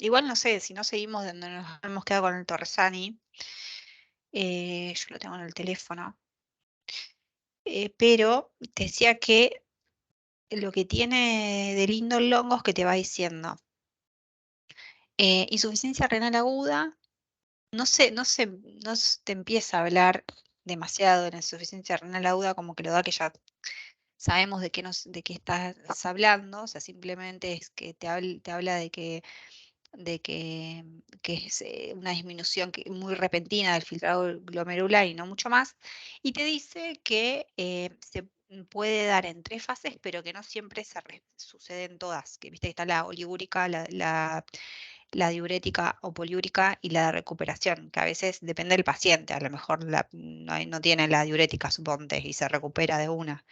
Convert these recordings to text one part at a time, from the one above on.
Igual no sé, si no seguimos donde nos hemos quedado con el Torresani, yo lo tengo en el teléfono, pero te decía que lo que tiene de lindo el hongo es que te va diciendo insuficiencia renal aguda, te empieza a hablar demasiado de la insuficiencia renal aguda, como que lo da que ya sabemos de qué estás hablando, o sea, simplemente es que te habla que es una disminución muy repentina del filtrado glomerular y no mucho más, y te dice que se puede dar en 3 fases, pero que no siempre sucede en todas, que viste que está la oligúrica, la diurética o poliúrica y la de recuperación, que a veces depende del paciente, a lo mejor no tiene la diurética, suponte, y se recupera de una.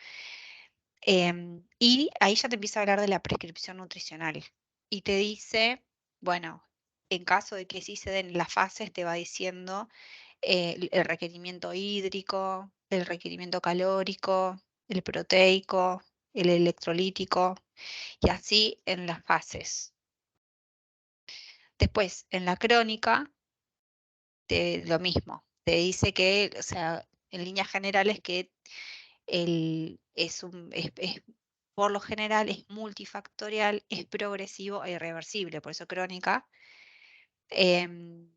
Y ahí ya te empieza a hablar de la prescripción nutricional y te dice, bueno, en caso de que sí se den las fases, te va diciendo el requerimiento hídrico, el requerimiento calórico, el proteico, el electrolítico, y así en las fases. Después, en la crónica, lo mismo, te dice que, o sea, en líneas generales que por lo general es multifactorial, es progresivo e irreversible, por eso crónica. em,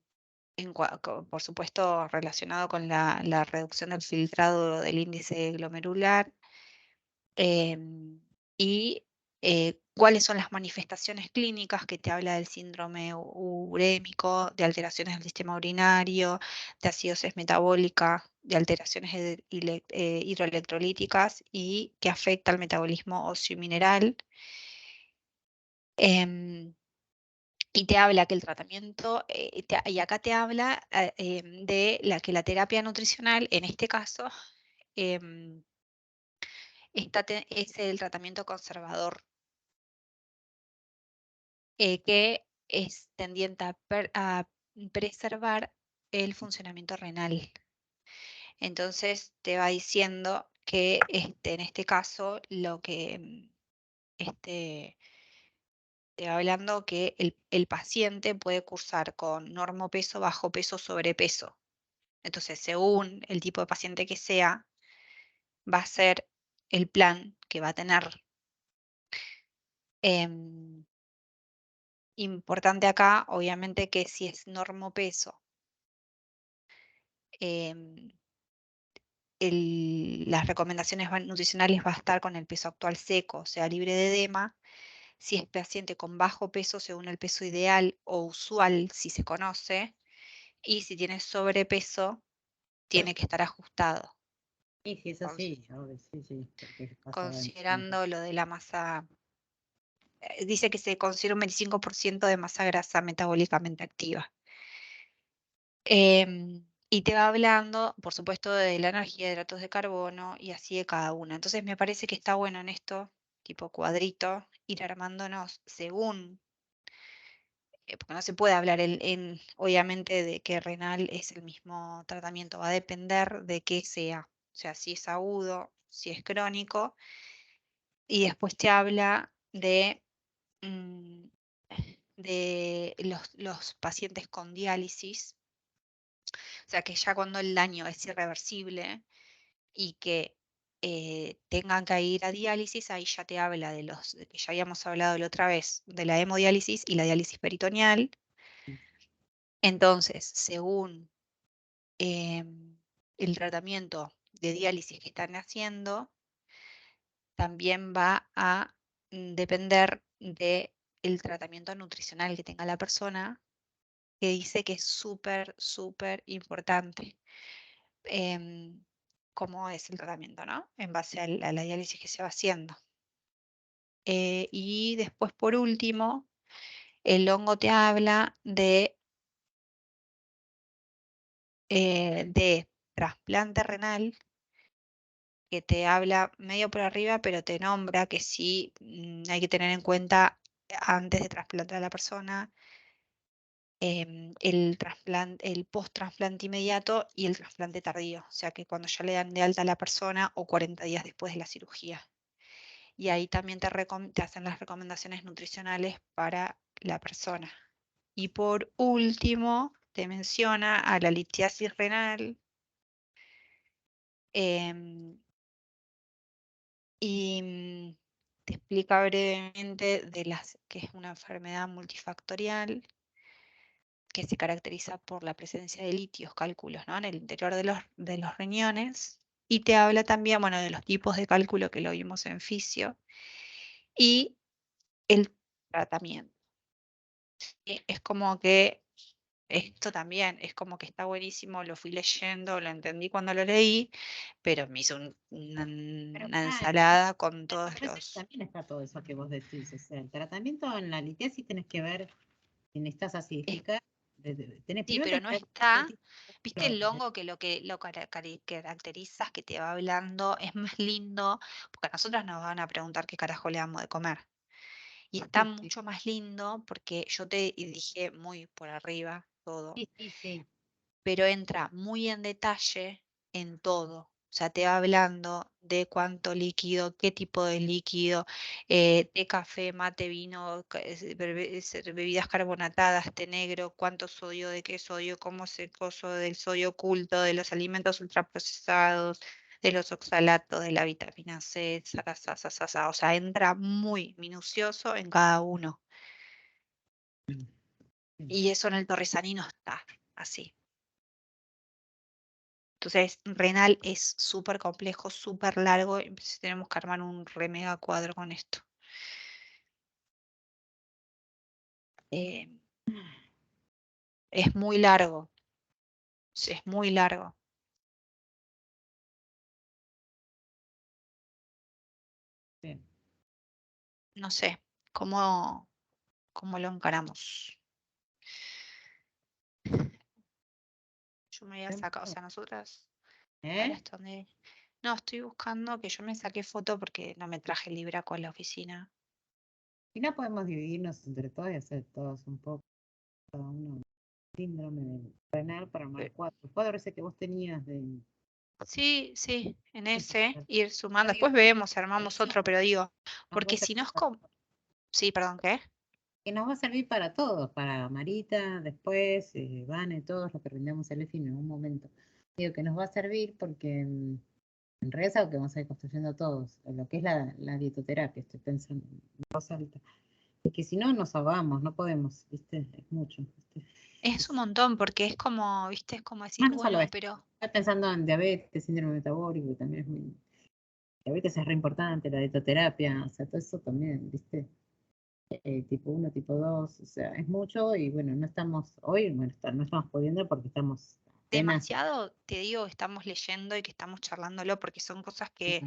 por supuesto, relacionado con la reducción del filtrado del índice glomerular, em, y cuáles son las manifestaciones clínicas que te habla del síndrome urémico, de alteraciones del sistema urinario, de acidosis metabólica, de alteraciones hidroelectrolíticas y que afecta al metabolismo óseo y mineral. Em, y te habla que el tratamiento, y acá te habla de que la terapia nutricional, en este caso, em, es el tratamiento conservador, que es tendiente a preservar el funcionamiento renal. Entonces te va diciendo que en este caso este, te va hablando que el paciente puede cursar con normopeso, bajo peso, sobrepeso. Entonces, según el tipo de paciente que sea, va a ser el plan que va a tener. Em, Importante acá, obviamente, que si es normopeso, em, las recomendaciones nutricionales va a estar con el peso actual seco, o sea, libre de edema. Si es paciente con bajo peso, según el peso ideal o usual, si se conoce, y si tiene sobrepeso, tiene que estar ajustado, Y sí, eso cons- sí, obvio, sí, sí, porque pasa de tiempo. considerando lo de la masa. Dice que se considera un 25% de masa grasa metabólicamente activa. Y te va hablando, por supuesto, de la energía, de hidratos de carbono y así de cada una. Entonces me parece que está bueno en esto, tipo cuadrito, ir armándonos según, porque no se puede hablar obviamente de que renal es el mismo tratamiento, va a depender de qué sea, o sea, si es agudo, si es crónico, y después te habla mm, de los pacientes con diálisis, o sea, que ya cuando el daño es irreversible y que tengan que ir a diálisis, ahí ya te habla de que ya habíamos hablado la otra vez, de la hemodiálisis y la diálisis peritoneal. Entonces, según el tratamiento de diálisis que están haciendo, también va a depender del tratamiento nutricional que tenga la persona, que dice que es súper, súper importante. em, Cómo es el tratamiento, ¿no? En base a la diálisis que se va haciendo. Y después, por último, el hongo te habla de trasplante renal, que te habla medio por arriba, pero te nombra que sí hay que tener en cuenta antes de trasplantar a la persona el post-trasplante inmediato y el trasplante tardío, o sea que cuando ya le dan de alta a la persona o 40 días después de la cirugía. Y ahí también te hacen las recomendaciones nutricionales para la persona. Y por último, te menciona a la litiasis renal. Y te explica brevemente que es una enfermedad multifactorial que se caracteriza por la presencia de litios, cálculos, ¿no? En el interior de los riñones. Y te habla también, bueno, de los tipos de cálculo que lo vimos en fisio y el tratamiento. Es como que esto también, es como que está buenísimo, lo fui leyendo, lo entendí cuando lo leí, pero me hizo Pero una claro, ensalada con la todos receta los... también está todo eso que vos decís. O sea, el tratamiento en la litiasis tenés que ver si necesitas acidificar. Tenés, Sí, primero pero tenés no que ver qué está, tipo viste de el hongo que lo caracteriza, que te va hablando, es más lindo, porque a nosotras nos van a preguntar qué carajo le damos de comer. Y está sí, sí, mucho más lindo porque yo te dije muy por arriba todo, sí, sí, sí. pero entra muy en detalle en todo. O sea, te va hablando de cuánto líquido, qué tipo de líquido, té, café, mate, vino, bebidas carbonatadas, té negro, cuánto sodio, de qué sodio, cómo se coso del sodio oculto, de los alimentos ultraprocesados, de los oxalatos, de la vitamina C, o sea, entra muy minucioso en cada uno. Sí. Y eso en el Torresani no está así. Entonces, renal es súper complejo, súper largo, y pues tenemos que armar un re mega cuadro con esto. Eh, es muy largo, sí, es muy largo. Bien. No sé cómo lo encaramos. Yo me había sacado, o sea, nosotras, a ver ¿Eh? hasta dónde. No, estoy buscando que yo me saqué foto porque no me traje el libraco a la oficina. Si no podemos dividirnos entre todos y hacer todos un poco, cada uno, síndrome del renal para armar Eh, cuatro. Cuadro ese que vos tenías de... Sí, sí, en Sí, ese, yo ir sumando. digo, Después vemos, armamos otro, pero digo, nos va a porque si no servir es como. Sí, perdón, ¿qué? que nos va a servir para todos, para Marita, después, Vane, todos los que rindamos el EFI en algún momento. Digo que nos va a servir porque en realidad es algo que vamos a ir construyendo todos, en lo que es la dietoterapia, estoy pensando en voz alta. Y que si no nos ahogamos, no podemos, ¿viste? Es mucho, ¿viste? Es un montón porque es como, viste, es como decís, Más no solo bueno, esto, pero estoy pensando en diabetes, síndrome metabólico, que también es muy... Diabetes es re importante, la dietoterapia, o sea, todo eso también, ¿viste? Tipo uno tipo 2 o sea, es mucho y bueno, no estamos, hoy, bueno, no estamos pudiendo porque estamos apenas, demasiado, te digo, que estamos leyendo y que estamos charlándolo porque son cosas que,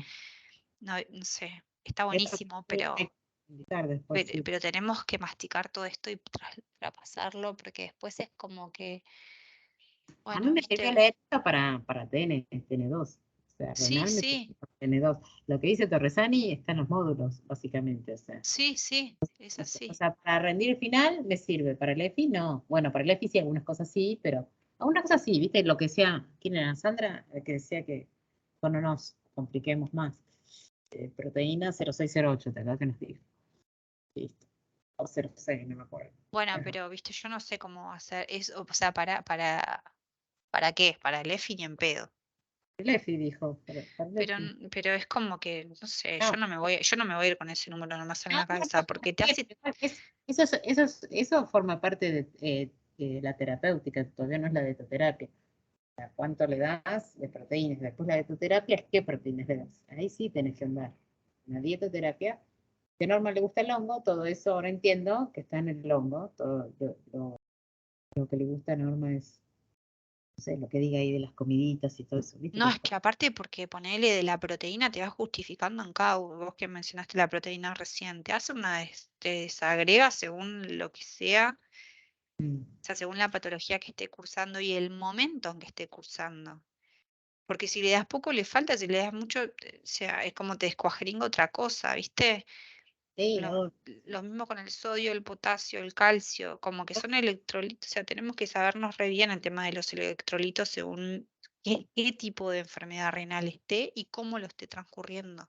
no sé, está eso buenísimo, hay que indicar después, sí. pero tenemos que masticar todo esto y traspasarlo porque después es como que, A mí bueno, me sirvió viste, leer esto para TN2, o sea, sí, renal me sí, sirvió para TN2. Lo que dice Torresani está en los módulos, básicamente, o sea. sí, sí, es O así. sea, para rendir el final me sirve, para el EFI no. Bueno, para el EFI sí, algunas cosas sí, pero algunas cosas sí, ¿viste? Lo que decía, ¿quién era Sandra? Que decía que no nos compliquemos más. Proteína 0608, ¿te acuerdas que nos dijo? Listo. O 06, no me acuerdo. Bueno, Ajá. pero viste, yo no sé cómo hacer eso, o sea, ¿para qué? Para el EFI ni en pedo. El EFI dijo, para el Pero, EFI. pero es como que, no sé, No, yo no me voy a ir con ese número nomás en no, la no, cabeza, no, porque te bien, hace, igual eso forma parte de la terapéutica, todavía no es la dietoterapia. ¿Cuánto le das de proteínas? Después la dietoterapia es qué proteínas le das. Ahí sí tenés que andar. Una dietoterapia, que a Norma le gusta el hongo, todo eso ahora entiendo que está en el hongo, todo lo que le gusta a Norma es, no sé, lo que diga ahí de las comiditas y todo eso, ¿viste? no, es que aparte porque ponerle de la proteína te va justificando en cada, vos que mencionaste la proteína recién, te hace te desagrega según lo que sea, Mm. o sea, según la patología que esté cursando y el momento en que esté cursando. Porque si le das poco le falta, si le das mucho, o sea, es como te descuajeringa otra cosa, ¿viste? Sí, Lo, lo mismo con el sodio, el potasio, el calcio, como que son electrolitos, o sea, tenemos que sabernos re bien el tema de los electrolitos según qué tipo de enfermedad renal esté y cómo lo esté transcurriendo.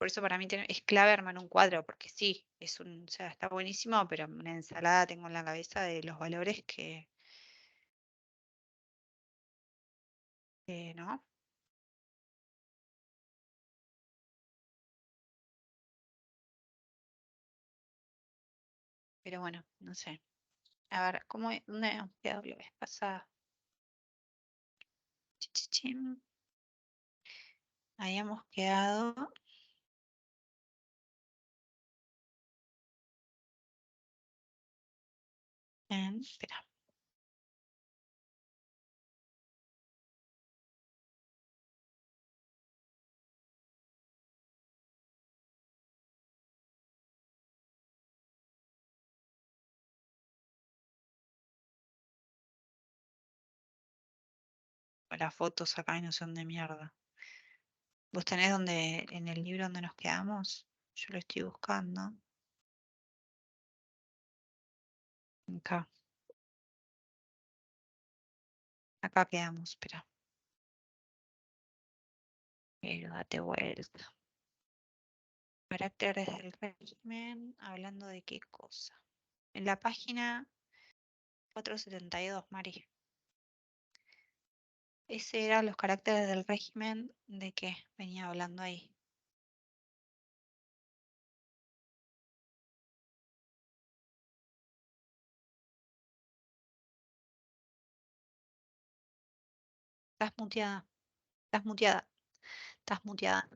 Por eso para mí es clave armar un cuadro, porque sí, o sea, está buenísimo, pero una ensalada tengo en la cabeza de los valores ¿no? Pero bueno, no sé. A ver, ¿dónde habíamos quedado la vez pasada? Chichichín. Habíamos quedado espera, las fotos acá y no sé dónde mierda. ¿Vos tenés en el libro donde nos quedamos? Yo lo estoy buscando. Acá. Acá quedamos, espera. Pero date vuelta. Caracteres del régimen, hablando de qué cosa. En la página 472, Mari. Ese eran los caracteres del régimen de qué venía hablando ahí. Estás muteada. Estás muteada. Estás muteada.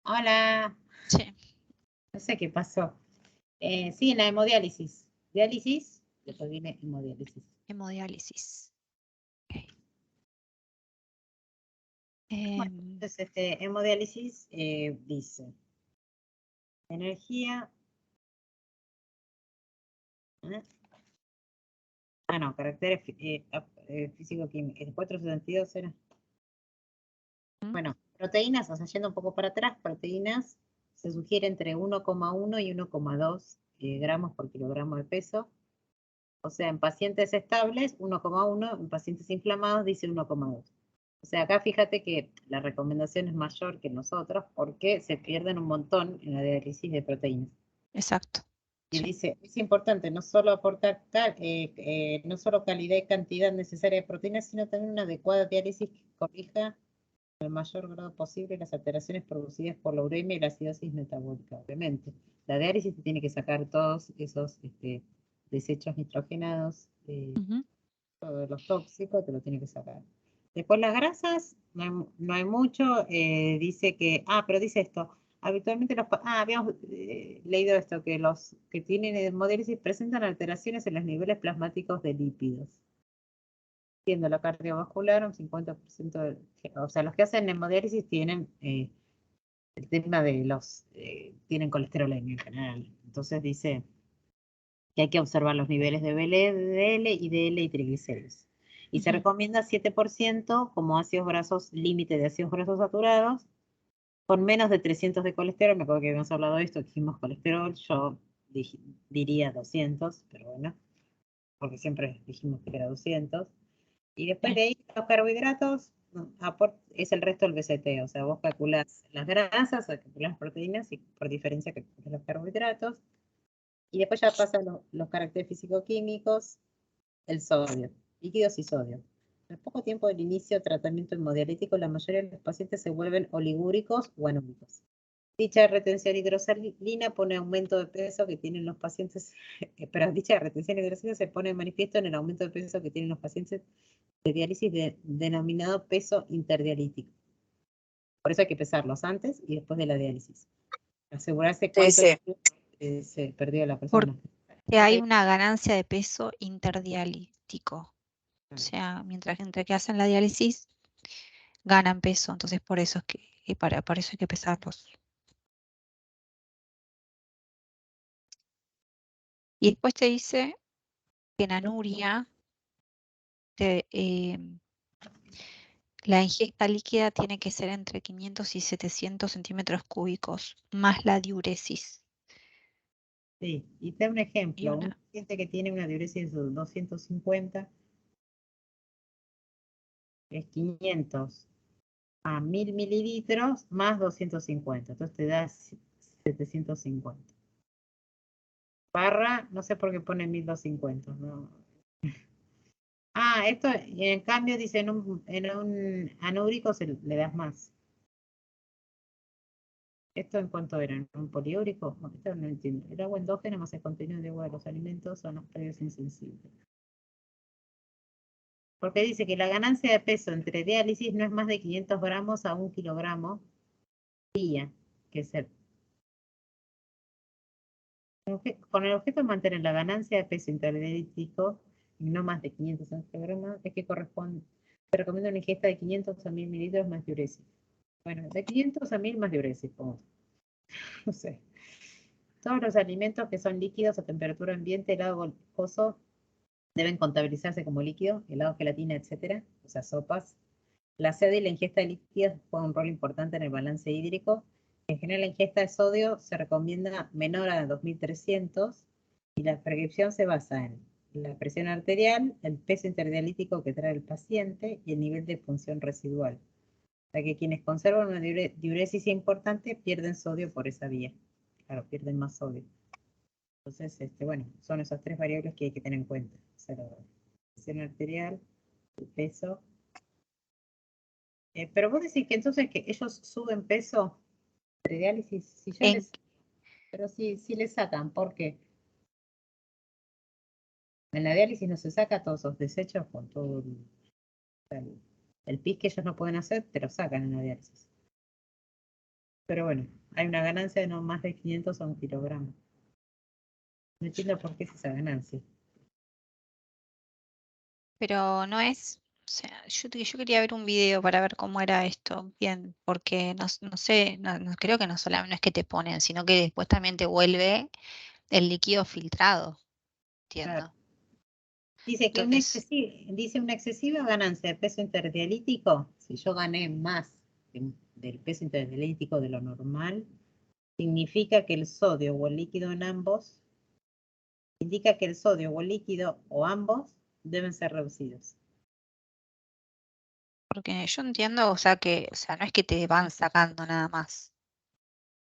Hola, Sí, no sé qué pasó. Sí, en la hemodiálisis. Diálisis, después viene hemodiálisis. hemodiálisis. Ok. Bueno, entonces, hemodiálisis dice energía. ¿Eh? Ah, no, caracteres físico-químicos. El 472 era. ¿Mm? Bueno, proteínas, o sea, yendo un poco para atrás, proteínas se sugiere entre 1,1 y 1,2 gramos por kilogramo de peso. O sea, en pacientes estables, 1,1, en pacientes inflamados dice 1,2. O sea, acá fíjate que la recomendación es mayor que nosotros porque se pierden un montón en la diálisis de proteínas. Exacto. Y Sí. dice, es importante no solo aportar no solo calidad y cantidad necesaria de proteínas, sino también una adecuada diálisis que corrija el mayor grado posible las alteraciones producidas por la uremia y la acidosis metabólica, obviamente. La diálisis te tiene que sacar todos esos desechos nitrogenados, Ujú. todos los tóxicos, te lo tiene que sacar. Después las grasas, no hay mucho, dice que, pero dice esto, habitualmente habíamos leído esto, que los que tienen hemodiálisis presentan alteraciones en los niveles plasmáticos de lípidos. Siendo la cardiovascular un 50%, o sea, los que hacen hemodiálisis tienen el tema de tienen colesterolemia en general. Entonces dice que hay que observar los niveles de VLDL, IDL y triglicéridos. Y se Ujú. recomienda 7% como ácidos grasos, límite de ácidos grasos saturados, con menos de 300 de colesterol. Me acuerdo que habíamos hablado de esto, dijimos colesterol, yo diría 200, pero bueno, porque siempre dijimos que era 200. Y después Sí. de ahí los carbohidratos es el resto del BCT, o sea, vos calculás las grasas, o calculás las proteínas y por diferencia calculás los carbohidratos. Y después ya pasan los caracteres físico-químicos, el sodio, líquidos y sodio. Al poco tiempo del inicio de tratamiento hemodialítico, la mayoría de los pacientes se vuelven oligúricos o anúricos. Dicha retención hidrosalina pone aumento de peso que tienen los pacientes, pero dicha retención hidrosalina se pone en manifiesto en el aumento de peso que tienen los pacientes de diálisis denominado peso interdialítico. Por eso hay que pesarlos antes y después de la diálisis. Asegurarse Sí, cuánto sí. se perdió la Porque persona. hay una ganancia de peso interdialítico. O sea, mientras entre que hacen la diálisis, ganan peso. Entonces, por eso es por eso hay que pesarlos. Y después te dice que en anuria la ingesta líquida tiene que ser entre 500 y 700 centímetros cúbicos, más la diuresis. Sí, y te doy un Y ejemplo. Un una, paciente que tiene una diuresis de 250 es 500 a 1000 mililitros más 250. Entonces te da 750. Barra, no sé por qué pone 1250. No. Esto en cambio dice en un anúrico le das más. ¿Esto en cuánto era? ¿En un poliúrico? No, esto no entiendo. El agua endógena más el contenido de agua de los alimentos son los predios insensibles. Porque dice que la ganancia de peso entre diálisis no es más de 500 gramos a 1 kilogramo día, que es con el objeto de mantener la ganancia de peso interdialítico y no más de 500 gramos, es que corresponde, se recomienda una ingesta de 500 a 1000 mililitros más diuresis. Bueno, de 500 a 1000 más diuresis, no sé. Todos los alimentos que son líquidos a temperatura ambiente, helado glucoso, deben contabilizarse como líquido, helado, gelatina, etcétera, o sea, sopas. La sed y la ingesta de líquidos juegan un rol importante en el balance hídrico. En general, la ingesta de sodio se recomienda menor a 2300 y la prescripción se basa en la presión arterial, el peso interdialítico que trae el paciente y el nivel de función residual. O sea que quienes conservan una diuresis importante pierden sodio por esa vía. Claro, pierden más sodio. Entonces, bueno, son esas tres variables que hay que tener en cuenta. O sea, la presión arterial, el peso. Pero vos decís que entonces que ellos suben peso de diálisis, si ya En, les, pero si les sacan, ¿por qué? En la diálisis no se saca todos esos desechos con todo el pis que ellos no pueden hacer, te lo sacan en la diálisis. Pero bueno, hay una ganancia de no más de 500 a 1 kilogramo. No entiendo por qué es esa ganancia. pero no es, o sea, yo quería ver un video para ver cómo era esto bien, porque no sé, no creo que no solamente no es que te ponen, sino que después también te vuelve el líquido filtrado, Claro. entiendo. Dice que Entonces, dice una excesiva ganancia de peso interdialítico, si yo gané más del peso interdialítico de lo normal, significa que el sodio o el líquido en ambos, indica que el sodio o el líquido o ambos deben ser reducidos. porque yo entiendo, o sea, que, o sea, no es que te van sacando nada más.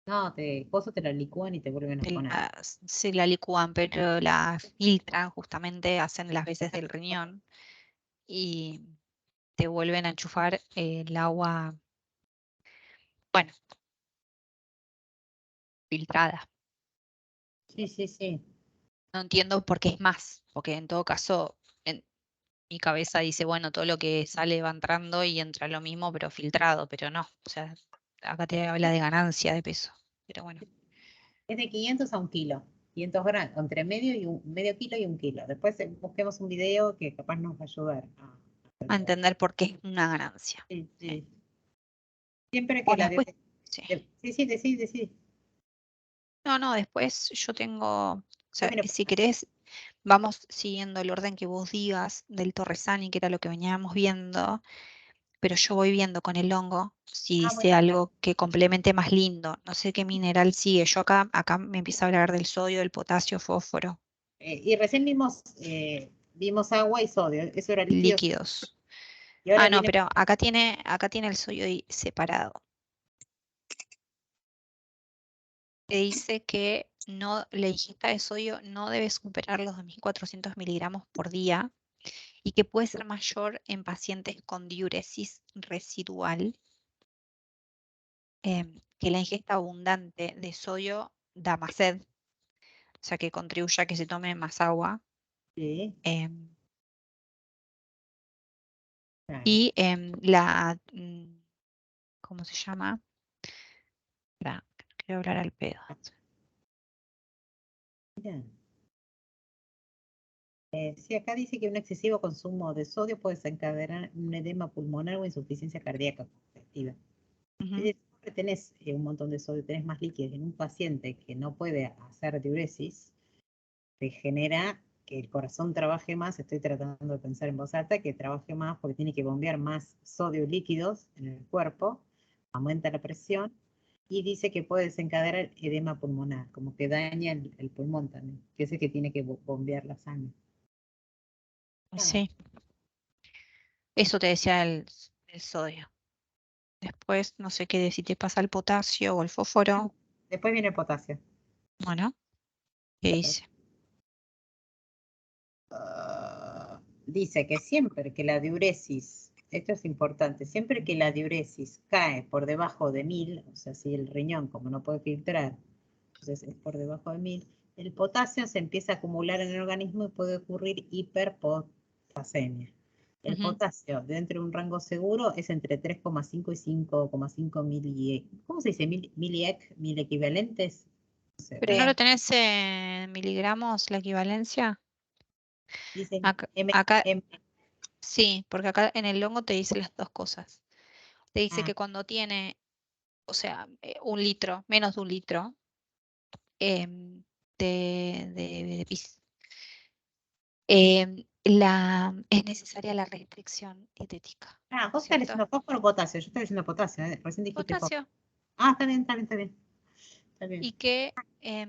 No, vos te la licúan y te vuelven a poner. Se la licúan, pero la filtran, justamente hacen las veces del riñón y te vuelven a enchufar el agua, bueno, filtrada. Sí, sí, sí. No entiendo por qué es más, porque en todo caso, en mi cabeza dice, bueno, todo lo que sale va entrando y entra lo mismo, pero filtrado, pero no. O sea, acá te habla de ganancia de peso. Pero bueno, Es de 500 a 1 kilo. 500 gramos, entre medio kilo y 1 kilo. Después busquemos un video que capaz nos va a ayudar a a entender por qué es una ganancia. sí, Sí. sí. Siempre que Bueno, la después, sí. sí, sí, decide. No, después yo tengo, o sea, Mira, si querés, vamos siguiendo el orden que vos digas del Torresani, que era lo que veníamos viendo, pero yo voy viendo con el hongo si bueno, dice algo que complemente más lindo. No sé qué mineral sigue. Yo acá me empieza a hablar del sodio, del potasio, fósforo, y recién vimos agua y sodio, eso era líquido. líquidos. Y ahora No, viene, pero acá tiene el sodio separado. Te dice que no, la ingesta de sodio no debe superar los 2.400 miligramos por día y que puede ser mayor en pacientes con diuresis residual, que la ingesta abundante de sodio da más sed, o sea que contribuye a que se tome más agua. sí, em, claro, y ¿cómo se llama? Espera, quiero hablar al pedo. mira. Sí, acá dice que un excesivo consumo de sodio puede desencadenar un edema pulmonar o insuficiencia cardíaca congestiva. Es Ujú. decir, siempre tenés un montón de sodio, tenés más líquidos en un paciente que no puede hacer diuresis, te genera que el corazón trabaje más, estoy tratando de pensar en voz alta, que trabaje más porque tiene que bombear más sodio y líquidos en el cuerpo, aumenta la presión y dice que puede desencadenar edema pulmonar, como que daña el pulmón también, que es el que tiene que bombear la sangre. Ah, Sí, eso te decía el sodio. Después, no sé qué, si te pasa el potasio o el fósforo. Después viene el potasio. Bueno, ¿qué dice? Dice que siempre que la diuresis, esto es importante, siempre que la diuresis cae por debajo de 1000, o sea, si el riñón como no puede filtrar, entonces es por debajo de 1000, el potasio se empieza a acumular en el organismo y puede ocurrir hiperpotasemia. El Ujú. potasio dentro de un rango seguro es entre 3,5 y 5,5 mili, ¿cómo se dice? Miliec, mil equivalentes. No sé, ¿Pero no lo tenés en miligramos la equivalencia? dicen Acá, M. sí, porque acá en el longo te dice las dos cosas. Te dice Ah, que cuando tiene, o sea, 1 litro, menos de 1 litro de pis, es necesaria la restricción dietética, vos estás ¿cierto? diciendo fósforo o potasio, yo estoy diciendo potasio, recién dijiste fósforo. Potasio. Ah, está bien, está bien, está bien. Está bien. Y que es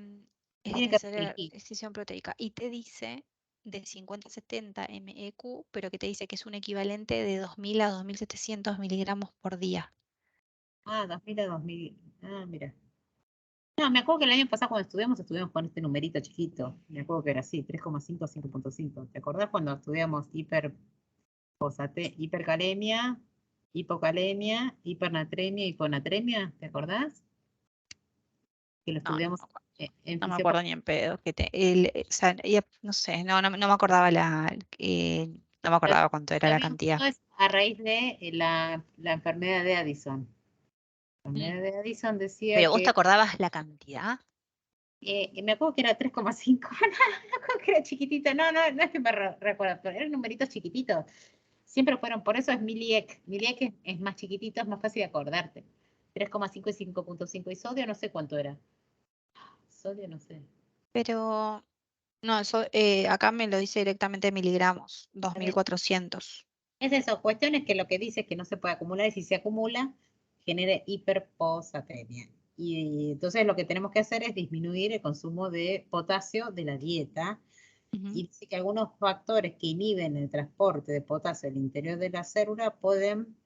Tiene que necesaria la restringir. restricción proteica. Y te dice de 50 a 70 MEQ, pero que te dice que es un equivalente de 2000 a 2700 miligramos por día. Ah, 2000 a 2000. Ah, mira. No, me acuerdo que el año pasado cuando estudiamos con este numerito chiquito. Me acuerdo que era así, 3,5 a 5,5. ¿Te acordás cuando estudiamos hipercalemia, hipocalemia, hipernatremia, hiponatremia? ¿Te acordás? Que lo No, no estudiamos me acuerdo. en No me acuerdo fisiopatía. ni en pedo. O sea, no sé, no me acordaba no me acordaba cuánto era Lo la vimos cantidad. todo es a raíz de la enfermedad de Addison. La Mm. enfermedad de Addison decía ¿Pero vos te que acordabas la cantidad? me acuerdo que era 3,5. Me acuerdo que era chiquitito. No, no, no es que me recuerdo, pero eran numeritos chiquititos. Siempre fueron, por eso es Miliec. Miliec es más chiquitito, es más fácil de acordarte. 3,5 y 5,5. Y sodio no sé cuánto era. Sodio no sé. Pero no, eso acá me lo dice directamente miligramos, A ver, 2400. es eso, cuestiones que lo que dice es que no se puede acumular y si se acumula, genera hiperposatemia. Y entonces lo que tenemos que hacer es disminuir el consumo de potasio de la dieta. Ujú. Y dice que algunos factores que inhiben el transporte de potasio al interior de la célula pueden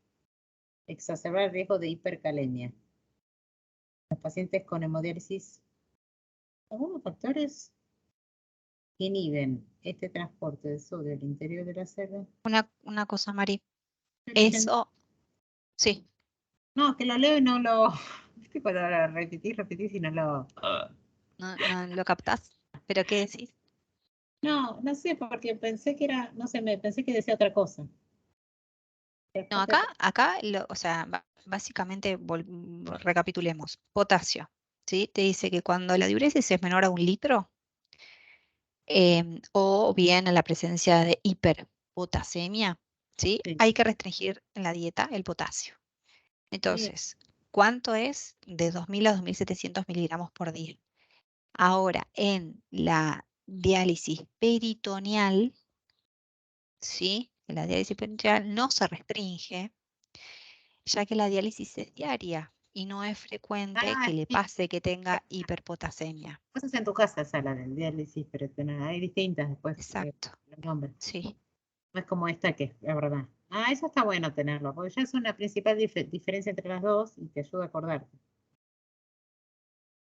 exacerbar el riesgo de hipercalemia. Los pacientes con hemodiálisis, algunos factores que inhiben este transporte de sodio al interior de la célula. Una cosa, Mari. Estoy leyendo. Eso, sí, No, que lo leo y no lo. ¿Viste cuando lo repetís y no lo. no lo captás. ¿Pero qué decís? No, no sé, porque pensé que era, no sé, me pensé que decía otra cosa. No, o sea, básicamente recapitulemos. Potasio, ¿sí? Te dice que cuando la diuresis es menor a 1 litro, o bien en la presencia de hiperpotasemia, ¿sí? Sí, Hay que restringir en la dieta el potasio. sí. Entonces, ¿cuánto es? De 2000 a 2700 miligramos por día. Ahora, en la diálisis peritoneal, ¿sí? En la diálisis peritoneal no se restringe, ya que la diálisis es diaria y no es frecuente Ah, que le sí. pase que tenga hiperpotasemia. Cosas en tu casa, esa la del diálisis, pero hay distintas después Exacto, los nombres. sí. No es como esta que es verdad. Ah, eso está bueno tenerlo, porque ya es una principal diferencia entre las dos y te ayuda a acordarte.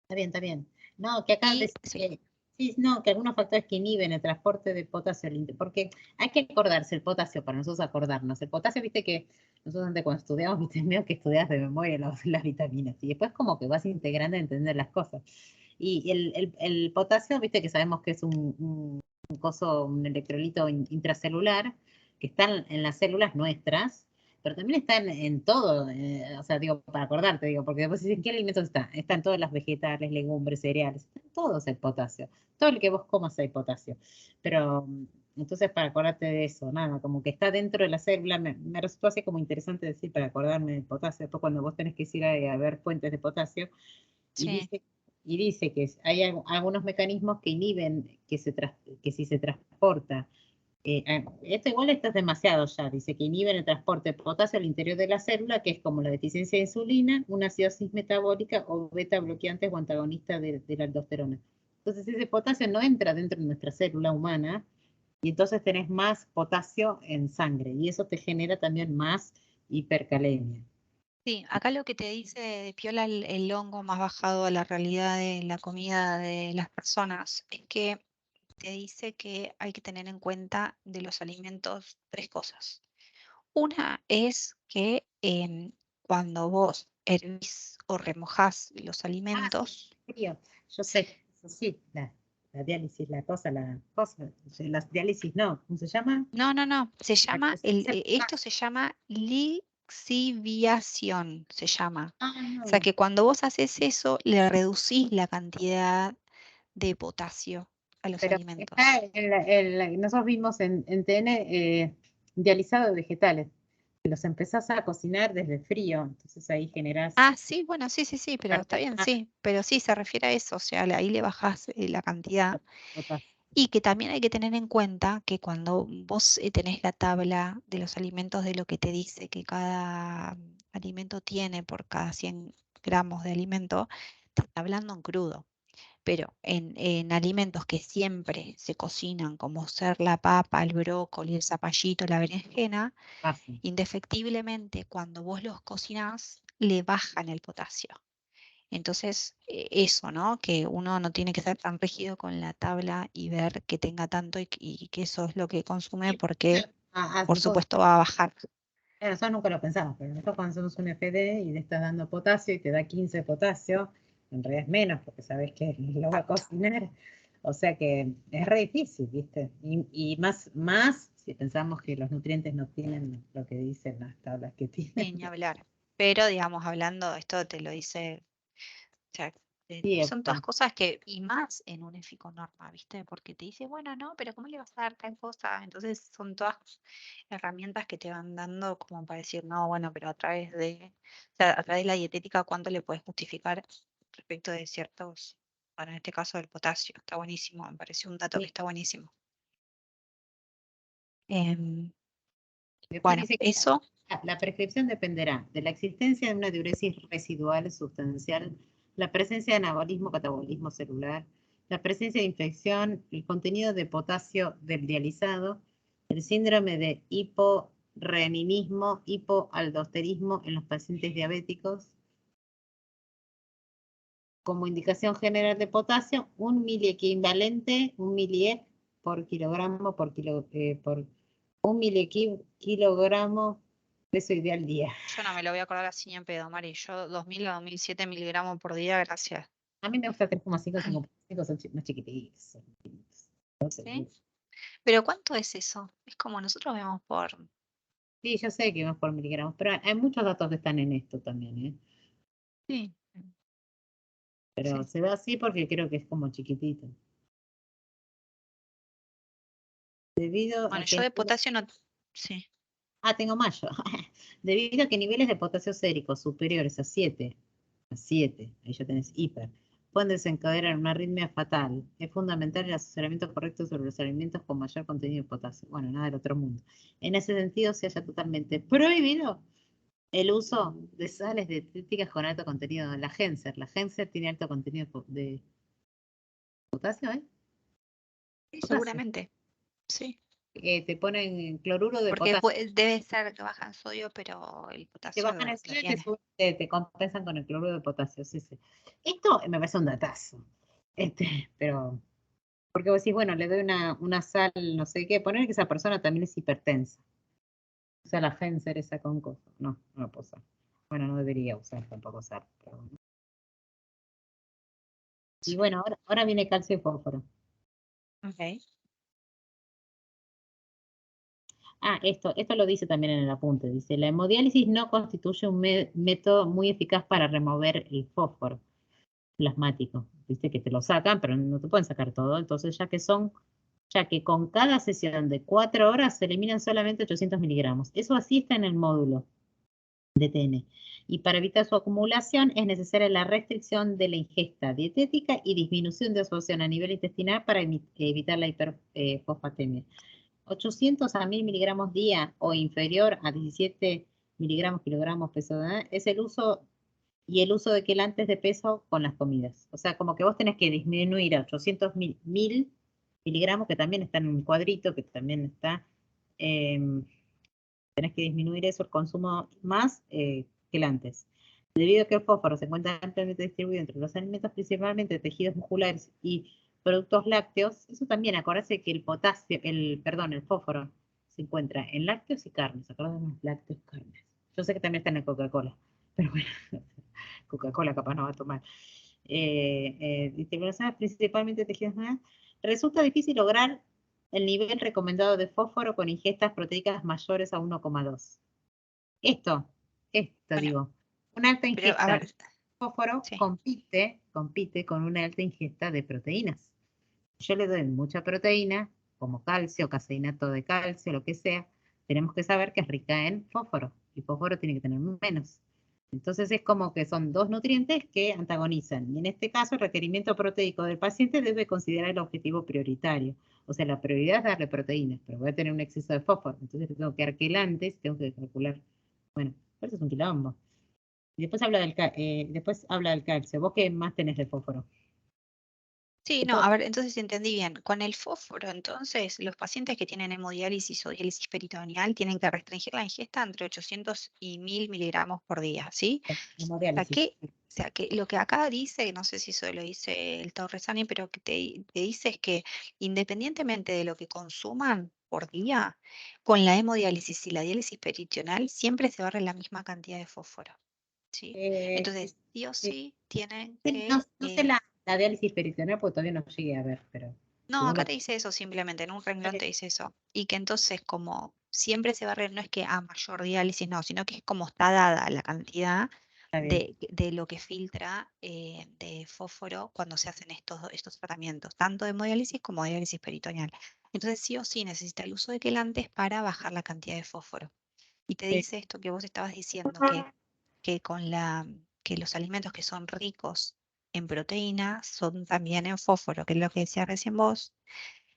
Está bien, está bien. No, que acá Y decía sí, que, sí, no, que algunos factores que inhiben el transporte de potasio al porque hay que acordarse el potasio para nosotros acordarnos. El potasio, viste que nosotros antes cuando estudiamos, viste, medio que estudias de memoria las vitaminas y después como que vas integrando a entender las cosas. Y el potasio, viste que sabemos que es un coso, un electrolito intracelular que está en las células nuestras, pero también está en todo, o sea, digo, para acordarte, digo, porque después dicen, ¿qué alimentos está? Están todas las vegetales, legumbres, cereales, están todos el potasio, todo el que vos comas hay potasio, pero entonces para acordarte de eso, nada, como que está dentro de la célula, me resultó así como interesante decir para acordarme del potasio, después cuando vos tenés que ir a ver fuentes de potasio, y sí. dice que hay algunos mecanismos que inhiben que si se transporta esto igual esto es demasiado ya, dice que inhiben el transporte de potasio al interior de la célula, que es como la deficiencia de insulina, una acidosis metabólica o beta bloqueantes o antagonistas de la aldosterona. Entonces ese potasio no entra dentro de nuestra célula humana y entonces tenés más potasio en sangre y eso te genera también más hipercalemia. Sí, acá lo que te dice de piola el hongo más bajado a la realidad de la comida de las personas es que te dice que hay que tener en cuenta de los alimentos tres cosas. Una es que cuando vos hervís o remojás los Ah, sí, alimentos, frío. Yo sé, eso sí, la diálisis, la cosa, las diálisis no, ¿cómo se llama? no, no, no, se La llama, cocción. esto se llama lixiviación, se llama. Ah, O sea no. que cuando vos haces eso, le reducís la cantidad de potasio a los Pero está alimentos. nosotros vimos en TN dializado de vegetales. Los empezás a cocinar desde frío, entonces ahí generás Ah, sí, bueno, sí, sí, sí, pero está parte bien, más sí, pero sí se refiere a eso, o sea, ahí le bajás la cantidad. potasio. Y que también hay que tener en cuenta que cuando vos tenés la tabla de los alimentos de lo que te dice que cada alimento tiene por cada 100 gramos de alimento, te está hablando en crudo. Pero en alimentos que siempre se cocinan, como ser la papa, el brócoli, el zapallito, la berenjena, Fácil. indefectiblemente cuando vos los cocinás, le bajan el potasio. Entonces, eso, ¿no? Que uno no tiene que ser tan rígido con la tabla y ver que tenga tanto y que eso es lo que consume porque, por Nosotros, supuesto, va a bajar. nosotros nunca lo pensamos, pero nosotros cuando hacemos un FD y le estás dando potasio y te da 15 de potasio, en realidad es menos porque sabes que lo va a Exacto. cocinar. O sea que es re difícil, ¿viste? Y más si pensamos que los nutrientes no tienen lo que dicen las tablas que tienen. Sí, ni hablar. Pero, digamos, hablando, esto te lo dice, o sea, Sí, son todas cosas que, y más en un norma, ¿viste? Porque te dice, bueno, no, pero ¿cómo le vas a dar tal cosa? Entonces son todas herramientas que te van dando como para decir, no, bueno, pero a través de, o sea, a través de la dietética, ¿cuánto le puedes justificar respecto de ciertos, bueno, en este caso del potasio? Está buenísimo, me pareció un dato que sí. está buenísimo. Em, Después bueno, dice que eso, la prescripción dependerá de la existencia de una diuresis residual sustancial, la presencia de anabolismo, catabolismo celular, la presencia de infección, el contenido de potasio del dializado, el síndrome de hiporeninismo, hipoaldosterismo en los pacientes diabéticos. Como indicación general de potasio, un miliequivalente, un milie por kilogramo por un kilogramo peso ideal día. yo no me lo voy a acordar así ni en pedo, Mari. Yo 2000 a 2007 miligramos por día, gracias. A mí me gusta 3,5, 5,5 son más chiquititos. ¿Sí? Pero ¿cuánto es eso? Es como nosotros vemos por... Sí, yo sé que más por miligramos, pero hay muchos datos que están en esto también, ¿eh? Sí, Pero sí. se ve así porque creo que es como chiquitito. Debido Bueno, a yo que de potasio no... Sí. tengo mayo. Debido a que niveles de potasio séricos superiores a 7, ahí ya tenés hiper, pueden desencadenar una arritmia fatal. Es fundamental el asesoramiento correcto sobre los alimentos con mayor contenido de potasio. Bueno, nada del otro mundo. En ese sentido, se haya totalmente prohibido el uso de sales dietéticas con alto contenido. La Genser tiene alto contenido de potasio, ¿eh? Sí, Potasio. seguramente. Sí. Te ponen cloruro de Porque potasio. debe ser que bajan sodio, pero el Te bajan potasio el lo sodio y tiene. te compensan con el cloruro de potasio, sí, sí. Esto me parece un datazo. Pero, porque vos decís, bueno, le doy una sal, no sé qué, poner que esa persona también es hipertensa. O sea, la Genser esa con cosas. No, no la puedo usar. Bueno, no debería usar, tampoco usar. Pero bueno. Y Sí. bueno, ahora viene calcio y fósforo. Ok. Esto lo dice también en el apunte. Dice, la hemodiálisis no constituye un método muy eficaz para remover el fósforo plasmático. Viste que te lo sacan, pero no te pueden sacar todo. Entonces, ya que con cada sesión de 4 horas se eliminan solamente 800 miligramos. Eso así está en el módulo de TN. Y para evitar su acumulación es necesaria la restricción de la ingesta dietética y disminución de absorción a nivel intestinal para evitar la hiperfosfatemia. 800 a 1000 miligramos día o inferior a 17 miligramos kilogramos peso es el uso y el uso de quelantes de peso con las comidas. O sea, como que vos tenés que disminuir a 800 mil miligramos, que también está en un cuadrito, que también está, tenés que disminuir eso, el consumo más quelantes. Debido a que el fósforo se encuentra ampliamente distribuido entre los alimentos, principalmente tejidos musculares y productos lácteos, eso también, acuérdense que el potasio, el fósforo se encuentra en lácteos y carnes. Acuérdense, lácteos y carnes. Yo sé que también está en la Coca-Cola, pero bueno, Coca-Cola capaz no va a tomar. Distribución principalmente tejidos musculares. Resulta difícil lograr el nivel recomendado de fósforo con ingestas proteicas mayores a 1,2. Esto Bueno, digo, una alta pero a ingesta ver, de fósforo sí. compite con una alta ingesta de proteínas. Yo le doy mucha proteína, como calcio, caseinato de calcio, lo que sea, tenemos que saber que es rica en fósforo, y fósforo tiene que tener menos. Entonces es como que son dos nutrientes que antagonizan, y en este caso el requerimiento proteico del paciente debe considerar el objetivo prioritario. O sea, la prioridad es darle proteínas, pero voy a tener un exceso de fósforo, entonces tengo que dar quelantes, tengo que calcular. Bueno, eso es un quilombo. Y después habla del calcio. ¿Vos qué más tenés de fósforo? Sí, no, Esto, a ver, entonces entendí bien. Con el fósforo, entonces, los pacientes que tienen hemodiálisis o diálisis peritoneal tienen que restringir la ingesta entre 800 y 1000 miligramos por día, ¿sí? O sea, hemodiálisis. que lo que acá dice, no sé si eso lo dice el Torresani, pero que te dice es que independientemente de lo que consuman por día, con la hemodiálisis y la diálisis peritoneal siempre se barre la misma cantidad de fósforo, ¿sí? Eh, Entonces, sí o eh, sí tienen no, que... no sé la diálisis peritoneal porque todavía no llegué a ver, pero No, según acá lo te dice eso simplemente, en un renglón que te dice eso. Y que entonces como siempre se barre, no es que a mayor diálisis, no, sino que es como está dada la cantidad está bien. de lo que filtra de fósforo cuando se hacen estos tratamientos, tanto de hemodiálisis como de diálisis peritoneal. Entonces sí o sí necesita el uso de quelantes para bajar la cantidad de fósforo. Y te Sí. dice esto que vos estabas diciendo, que que los alimentos que son ricos en proteína son también en fósforo, que es lo que decías recién vos.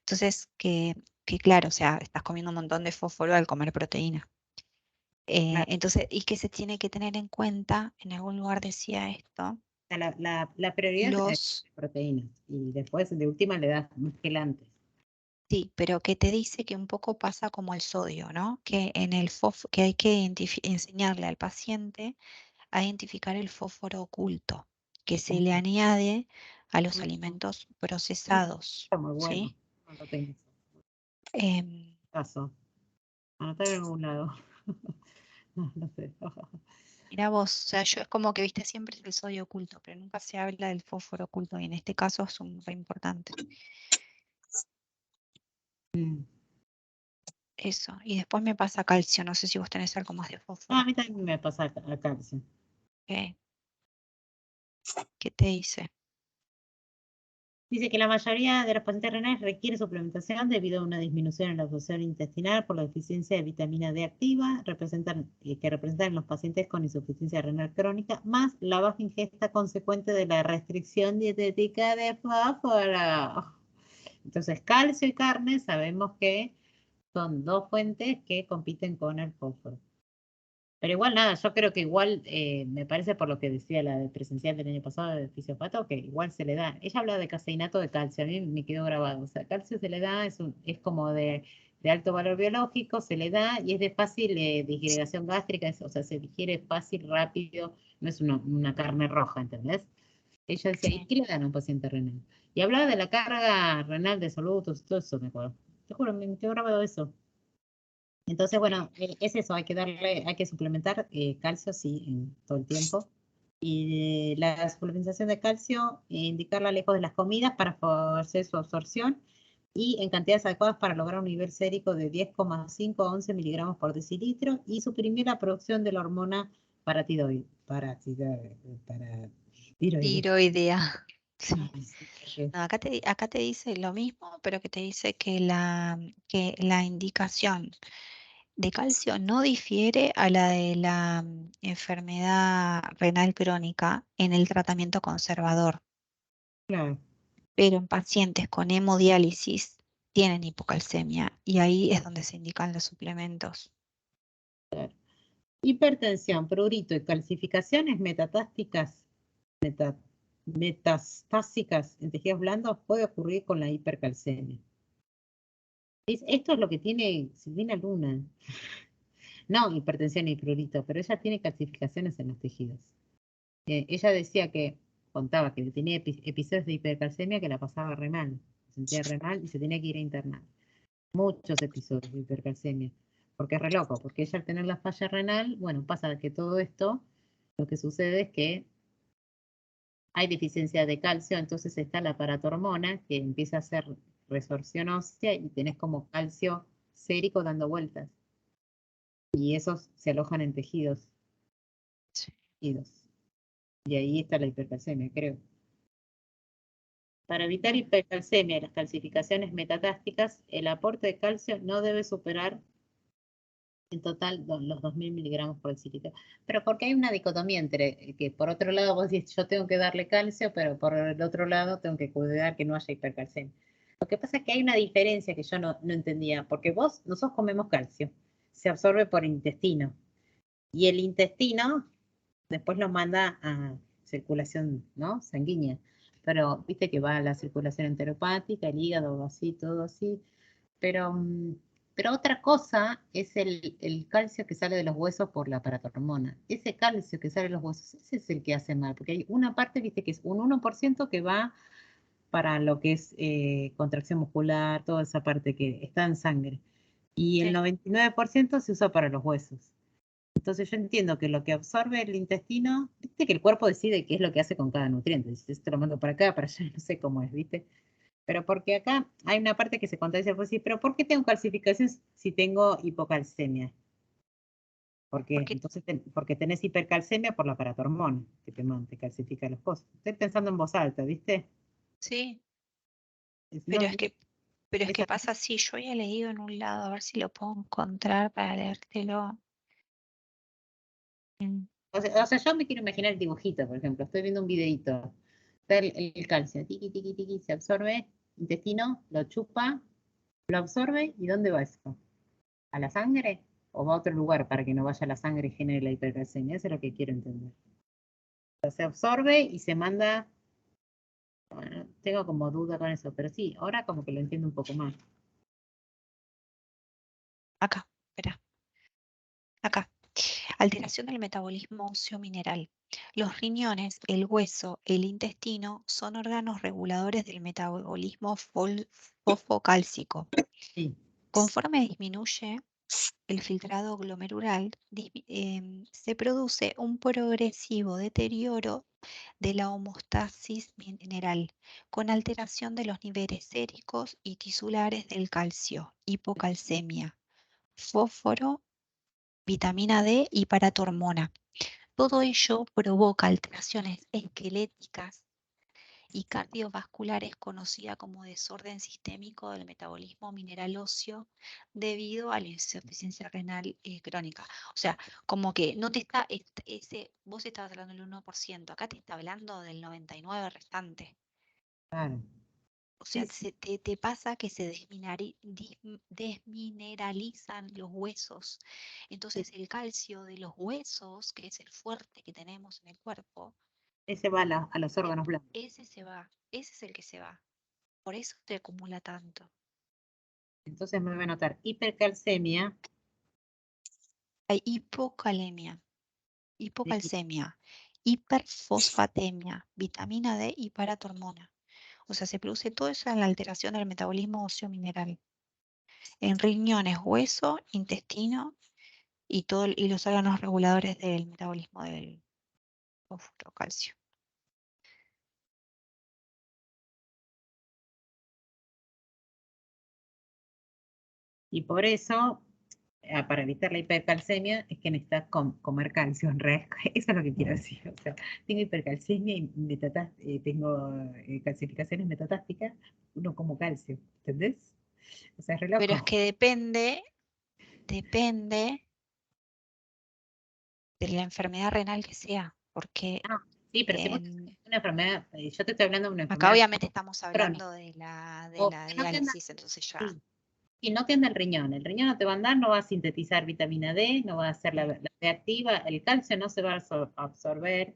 Entonces, que claro, o sea, estás comiendo un montón de fósforo al comer proteína. Claro. Entonces, y que se tiene que tener en cuenta, en algún lugar decía esto, La prioridad es los, proteínas y después de última le das más quelantes. sí, pero que te dice que un poco pasa como el sodio, ¿no? Que en el que hay que enseñarle al paciente a identificar el fósforo oculto, que se le añade a los Mm, alimentos procesados, está muy bueno. ¿sí? No lo tengo. Em, Caso. Anotar en algún lado. No, no sé. Mira vos, o sea, yo es como que viste siempre el sodio oculto, pero nunca se habla del fósforo oculto y en este caso es un re importante. Mm. Eso. Y después me pasa calcio, no sé si vos tenés algo más de No, a fósforo. mí también me pasa a calcio. ¿Qué, qué te dice? Dice que la mayoría de los pacientes renales requiere suplementación debido a una disminución en la absorción intestinal por la deficiencia de vitamina D activa, que representan en los pacientes con insuficiencia renal crónica, más la baja ingesta consecuente de la restricción dietética de fósforo. Entonces, calcio y carne sabemos que son dos fuentes que compiten con el fósforo. Pero igual nada, yo creo que igual, me parece por lo que decía la de presencial del año pasado de fisiopato, que igual se le da. Ella hablaba de caseinato de calcio, a mí me quedó grabado. O sea, calcio se le da, es como de alto valor biológico, se le da y es de fácil digregación gástrica, o sea, se digiere fácil, rápido, no es una carne roja, ¿entendés? Ella decía, ¿y Sí. qué le dan a un paciente renal? Y hablaba de la carga renal de solutos, todo eso me acuerdo. Te juro, me quedó grabado eso. Entonces, bueno, es eso, hay que suplementar calcio, sí, en todo el tiempo. Y la suplementación de calcio, indicarla lejos de las comidas para favorecer su absorción y en cantidades adecuadas para lograr un nivel sérico de 10,5 a 11 miligramos por decilitro y suprimir la producción de la hormona paratiroide. Tiroidea. Sí. Ay, sí, porque No, acá te dice lo mismo, pero que te dice que la indicación de calcio no difiere a la de la enfermedad renal crónica en el tratamiento conservador, claro, pero en pacientes con hemodiálisis tienen hipocalcemia y ahí es donde se indican los suplementos. claro. Hipertensión, prurito y calcificaciones metastásicas en tejidos blandos puede ocurrir con la hipercalcemia. Esto es lo que tiene Silvina Luna. no hipertensión y prurito, pero ella tiene calcificaciones en los tejidos. Ella decía que, contaba que tenía episodios de hipercalcemia que la pasaba re mal, se sentía re mal y se tenía que ir a internar. Muchos episodios de hipercalcemia, porque es re loco, porque ella al tener la falla renal, bueno, pasa que todo esto, lo que sucede es que hay deficiencia de calcio, entonces está la paratormona que empieza a hacer resorción ósea y tenés como calcio sérico dando vueltas. Y esos se alojan en tejidos. Sí. Tejidos. Y ahí está la hipercalcemia, creo. Para evitar hipercalcemia y las calcificaciones metatásticas, el aporte de calcio no debe superar en total los 2000 miligramos por decilitro. Pero porque hay una dicotomía entre que por otro lado vos decís yo tengo que darle calcio, pero por el otro lado tengo que cuidar que no haya hipercalcemia. Lo que pasa es que hay una diferencia que yo no entendía, porque nosotros comemos calcio, se absorbe por el intestino, y el intestino después lo manda a circulación, ¿no? Sanguínea. Pero viste que va a la circulación enteropática, el hígado, así, todo así. Pero, pero otra cosa es el calcio que sale de los huesos por la paratormona. Ese calcio que sale de los huesos, ese es el que hace mal, porque hay una parte, viste, que es un 1% que va para lo que es contracción muscular, toda esa parte que está en sangre. Y el Sí. 99% se usa para los huesos. Entonces yo entiendo que lo que absorbe el intestino, viste que el cuerpo decide qué es lo que hace con cada nutriente. Dice, esto lo mando para acá, para allá, no sé cómo es, ¿viste? Pero porque acá hay una parte que se contradice, pues sí, pero ¿por qué tengo calcificación si tengo hipocalcemia? Porque Porque entonces porque tenés hipercalcemia por la paratormona, que te calcifica los cosas. Estoy pensando en voz alta, ¿viste? sí, No, pero pero es es que pasa así. Yo había leído en un lado, a ver si lo puedo encontrar para leértelo. Mm, o sea, yo me quiero imaginar el dibujito, por ejemplo. Estoy viendo un videito. Está el calcio, tiqui, tiqui, tiqui, se absorbe, intestino, lo chupa, lo absorbe, ¿y dónde va eso? ¿A la sangre? ¿O va a otro lugar para que no vaya a la sangre y genere la hipercalcemia? Eso es lo que quiero entender. O sea, se absorbe y se manda. Bueno, tengo como duda con eso, pero sí, ahora como que lo entiendo un poco más. acá, espera, acá. Alteración del metabolismo óseo mineral. Los riñones, el hueso, el intestino son órganos reguladores del metabolismo fosfocálcico. Sí, Conforme disminuye el filtrado glomerular, se produce un progresivo deterioro de la homeostasis mineral, con alteración de los niveles séricos y tisulares del calcio, hipocalcemia, fósforo, vitamina D y paratormona. Todo ello provoca alteraciones esqueléticas y cardiovasculares conocida como desorden sistémico del metabolismo mineral óseo debido a la insuficiencia renal crónica. O sea, como que no te está, vos estabas hablando del 1%, acá te está hablando del 99% restante. claro. O sea, Sí, sí, te pasa que se desmineralizan los huesos. sí. Entonces el calcio de los huesos, que es el fuerte que tenemos en el cuerpo, Ese va a los órganos blancos. ese se va, ese es el que se va. Por eso te acumula tanto. Entonces me voy a notar hipercalcemia. Hay hipocalemia, de- hipocalcemia, hiperfosfatemia, vitamina D y paratormona. O sea, se produce todo eso en la alteración del metabolismo óseo mineral. En riñones, hueso, intestino y los órganos reguladores del metabolismo del fósforo, calcio. Y por eso, para evitar la hipercalcemia, es que necesitas comer calcio en red. Eso es lo que quiero decir. O sea, tengo hipercalcemia y tengo calcificaciones metatásticas, uno como calcio, ¿entendés? O sea, es re Pero loco. es que depende de la enfermedad renal que sea, porque Ah, sí, pero si vos tenés en, una enfermedad, yo te estoy hablando de una acá enfermedad obviamente estamos crónica, hablando de o la que no te anda, diálisis, entonces ya. sí, y no te anda el riñón no te va a andar, no va a sintetizar vitamina D, no va a hacer Sí, la D activa, el calcio no se va a absorber,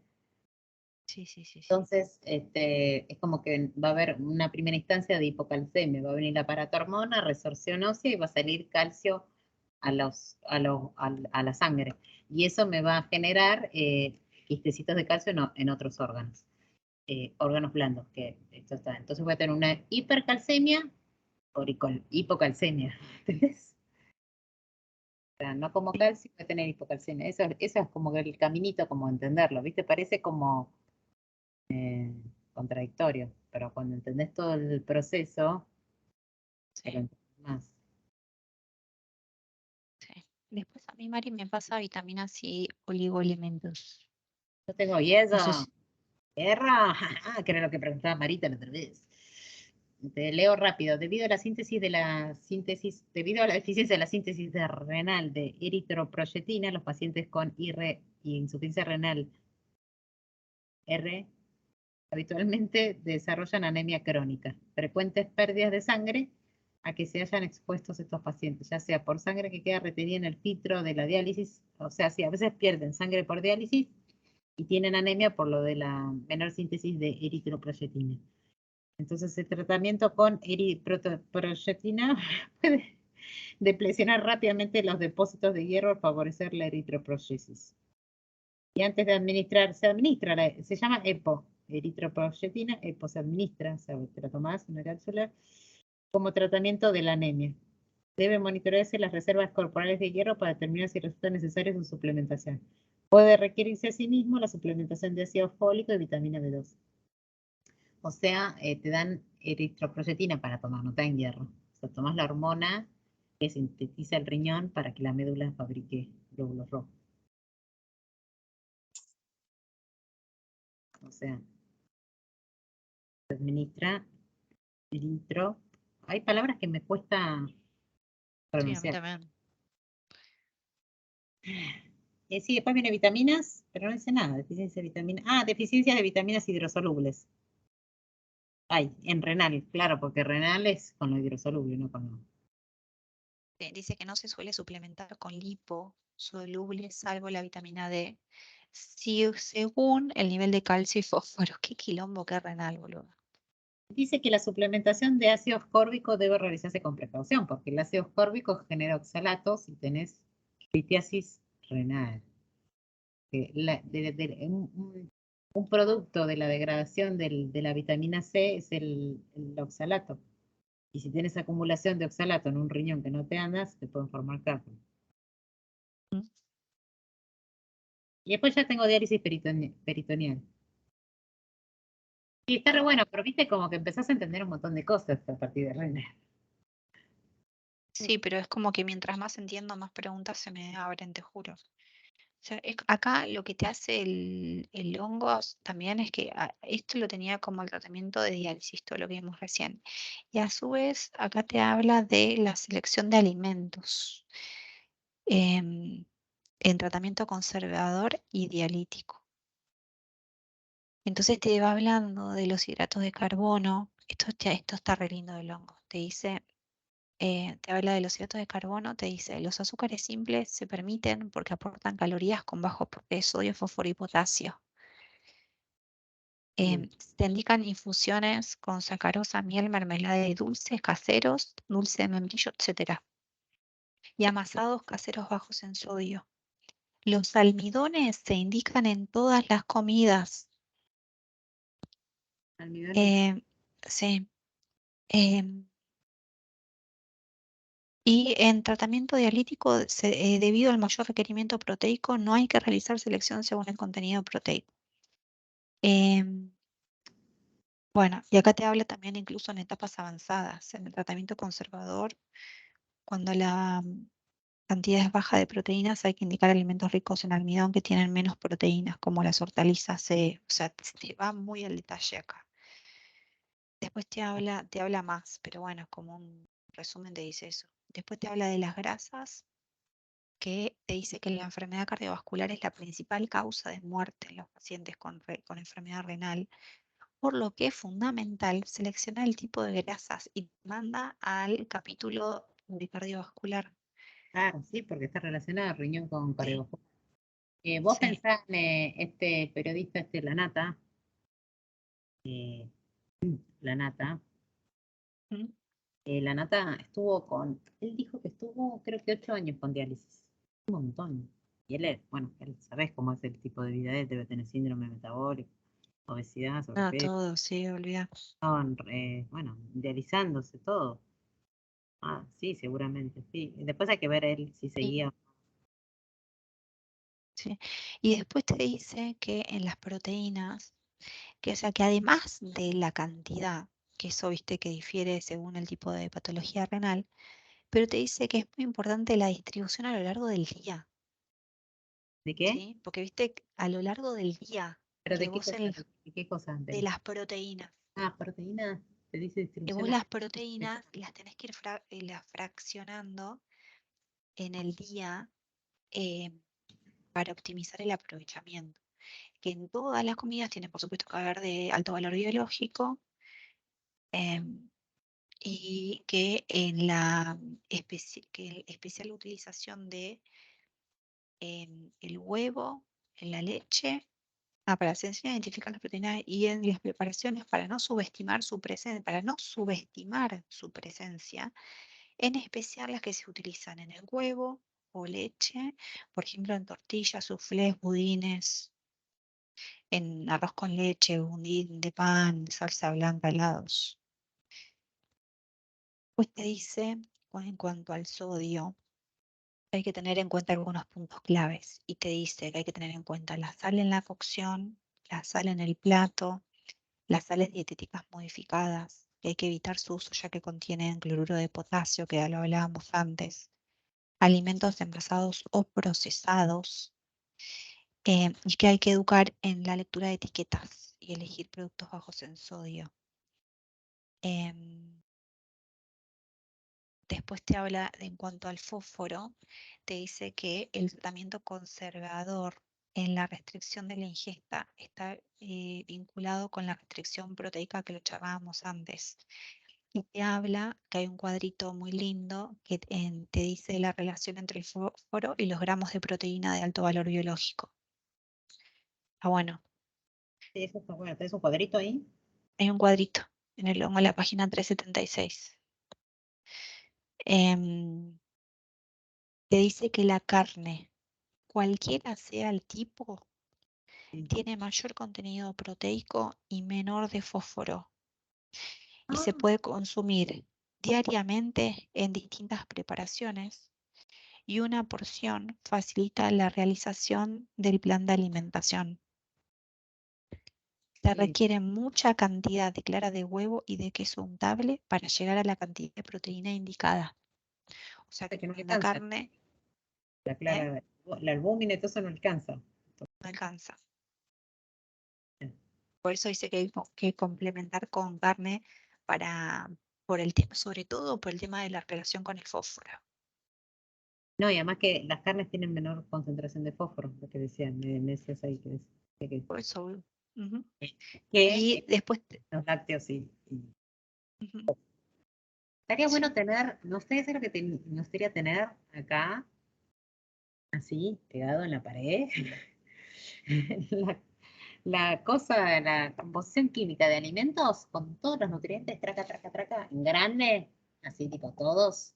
sí, sí, sí, sí. entonces es como que va a haber una primera instancia de hipocalcemia, va a venir la paratormona, resorción ósea y va a salir calcio a la sangre. Y eso me va a generar quistecitos de calcio en otros órganos. Órganos blandos, que esto está. Entonces voy a tener una hipercalcemia o hipocalcemia. ¿Entendés? O sea, no como calcio, voy a tener hipocalcemia. Eso es como el caminito, como entenderlo, ¿viste? Parece como contradictorio, pero cuando entendés todo el proceso, te lo Sí, entendés más. sí. Después a mí, Mari, me pasa vitaminas y oligoelementos. Yo tengo No sé hierro, si... hierro, que era lo que preguntaba Marita la otra vez. Te leo rápido. Debido a la deficiencia de la síntesis renal de eritroproyetina, los pacientes con insuficiencia renal R habitualmente desarrollan anemia crónica. Frecuentes pérdidas de sangre a que se hayan expuestos estos pacientes, ya sea por sangre que queda retenida en el filtro de la diálisis, o sea, si a veces pierden sangre por diálisis y tienen anemia por lo de la menor síntesis de eritroproyetina. Entonces, el tratamiento con eritroproyetina puede deplecionar rápidamente los depósitos de hierro al favorecer la eritroproyesis. Y antes de administrar, se administra, se llama EPO, eritroproyetina, EPO se administra, o sea, te la tomás una cápsula, como tratamiento de la anemia. Debe monitorearse las reservas corporales de hierro para determinar si resulta necesaria su suplementación. Puede requerirse asimismo la suplementación de ácido fólico y vitamina B2. O sea, te dan eritroproyetina para tomar, no te dan hierro. O sea, tomas la hormona que sintetiza el riñón para que la médula fabrique glóbulos rojos. O sea, se administra eritro. Hay palabras que me cuesta Sí, a mí pronunciar. también. Sí, después viene vitaminas, pero no dice nada. Deficiencia de vitaminas. Ah, deficiencias de vitaminas hidrosolubles. Ay, en renal, claro, porque renal es con lo hidrosoluble, no con lo... Dice que no se suele suplementar con liposolubles, salvo la vitamina D, según el nivel de calcio y fósforo. Qué quilombo, qué renal, boludo. Dice que la suplementación de ácido ascórbico debe realizarse con precaución, porque el ácido ascórbico genera oxalatos y tenés litiasis renal. Un producto de la degradación de la vitamina C es el oxalato. Y si tienes acumulación de oxalato en un riñón que no te andas, te pueden formar cálculo. Mm. Y después ya tengo diálisis peritoneal. Sí, está re bueno, pero viste como que empezás a entender un montón de cosas a partir de renal. Sí, pero es como que mientras más entiendo, más preguntas se me abren, te juro. O sea, acá lo que te hace el hongo también es que esto lo tenía como el tratamiento de diálisis, todo lo que vimos recién. Y a su vez, acá te habla de la selección de alimentos em, en tratamiento conservador y dialítico. Entonces te va hablando de los hidratos de carbono. Esto está re lindo del hongo. Te dice, te habla de los hidratos de carbono, te dice, los azúcares simples se permiten porque aportan calorías con bajo aporte de sodio, fósforo y potasio. Mm. Te indican infusiones con sacarosa, miel, mermelada y dulces caseros, dulce de membrillo, etcétera. Y amasados caseros bajos en sodio. Los almidones se indican en todas las comidas. Almidones. Eh, sí. em, Y en tratamiento dialítico, debido al mayor requerimiento proteico, no hay que realizar selección según el contenido proteico. Em, bueno, y acá te habla también incluso en etapas avanzadas, en el tratamiento conservador, cuando la cantidad es baja de proteínas, hay que indicar alimentos ricos en almidón que tienen menos proteínas, como las hortalizas. O sea, te va muy al detalle acá. Después te habla más, pero bueno, como un resumen te dice eso. Después te habla de las grasas, que te dice que la enfermedad cardiovascular es la principal causa de muerte en los pacientes con enfermedad renal, por lo que es fundamental seleccionar el tipo de grasas y manda al capítulo de cardiovascular. Claro, sí, porque está relacionado el riñón con Sí, cardiovascular. Vos sí. pensás en este periodista, eh, La Nata, ¿Mm? La Nata él dijo que estuvo creo que 8 años con diálisis, un montón. Y bueno, él sabés cómo es el tipo de vida de él, debe tener síndrome metabólico, obesidad, No, sobrepeso, todo, sí, olvidá. estaban, bueno, dializándose todo. Ah, sí, seguramente, sí. Después hay que ver él si Sí, seguía. sí. Y después te dice que en las proteínas, que o sea que además de la cantidad, que eso viste que difiere según el tipo de patología renal, pero te dice que es muy importante la distribución a lo largo del día, ¿De qué? ¿sí? Porque viste que a lo largo del día, ¿Pero que de qué vos cosa? ¿De qué cosa? de las proteínas, Ah, proteínas, te dice que vos distribución. las proteínas las tenés que ir las fraccionando en el día eh, para optimizar el aprovechamiento. Que en todas las comidas tiene, por supuesto, que haber de alto valor biológico, em, y que en la especial utilización de el huevo, en la leche, para se enseña a identificar las proteínas y en las preparaciones para no subestimar su presencia, en especial las que se utilizan en el huevo o leche, por ejemplo, en tortillas, soufflés, budines, en arroz con leche, budín de pan, salsa blanca, helados. Pues te dice, en cuanto al sodio, hay que tener en cuenta algunos puntos claves y te dice que hay que tener en cuenta la sal en la cocción, la sal en el plato, las sales dietéticas modificadas, que hay que evitar su uso ya que contienen cloruro de potasio, que ya lo hablábamos antes, alimentos envasados o procesados, y que hay que educar en la lectura de etiquetas y elegir productos bajos en sodio. Em, Después te habla en cuanto al fósforo, te dice que el tratamiento conservador en la restricción de la ingesta está vinculado con la restricción proteica que lo charlábamos antes. Y te habla que hay un cuadrito muy lindo que te dice la relación entre el fósforo y los gramos de proteína de alto valor biológico. Ah, bueno, Sí, eso está bueno. ¿Tenés un cuadrito ahí? hay un cuadrito en la página 376. Em, Te dice que la carne, cualquiera sea el tipo, Sí. tiene mayor contenido proteico y menor de fósforo y se Ah, puede consumir diariamente en distintas preparaciones y una porción facilita la realización del plan de alimentación. Se sí. requiere mucha cantidad de clara de huevo y de queso untable para llegar a la cantidad de proteína indicada. O sea Es que que no con la alcanza. carne, La ¿eh? clara, la albúmina, todo eso no alcanza. No alcanza. Por eso dice que hay que complementar con carne para, por el tema, sobre todo por el tema de la relación con el fósforo. No, y además que las carnes tienen menor concentración de fósforo, lo que decían, me decías ahí que, Por eso, ujú. que Y después, los lácteos sí. ujú, Estaría bueno sí. tener, no sé, es lo que me gustaría tener acá, así, pegado en la pared, la, la cosa, la composición química de alimentos con todos los nutrientes, traca, traca, traca, en grande, así tipo todos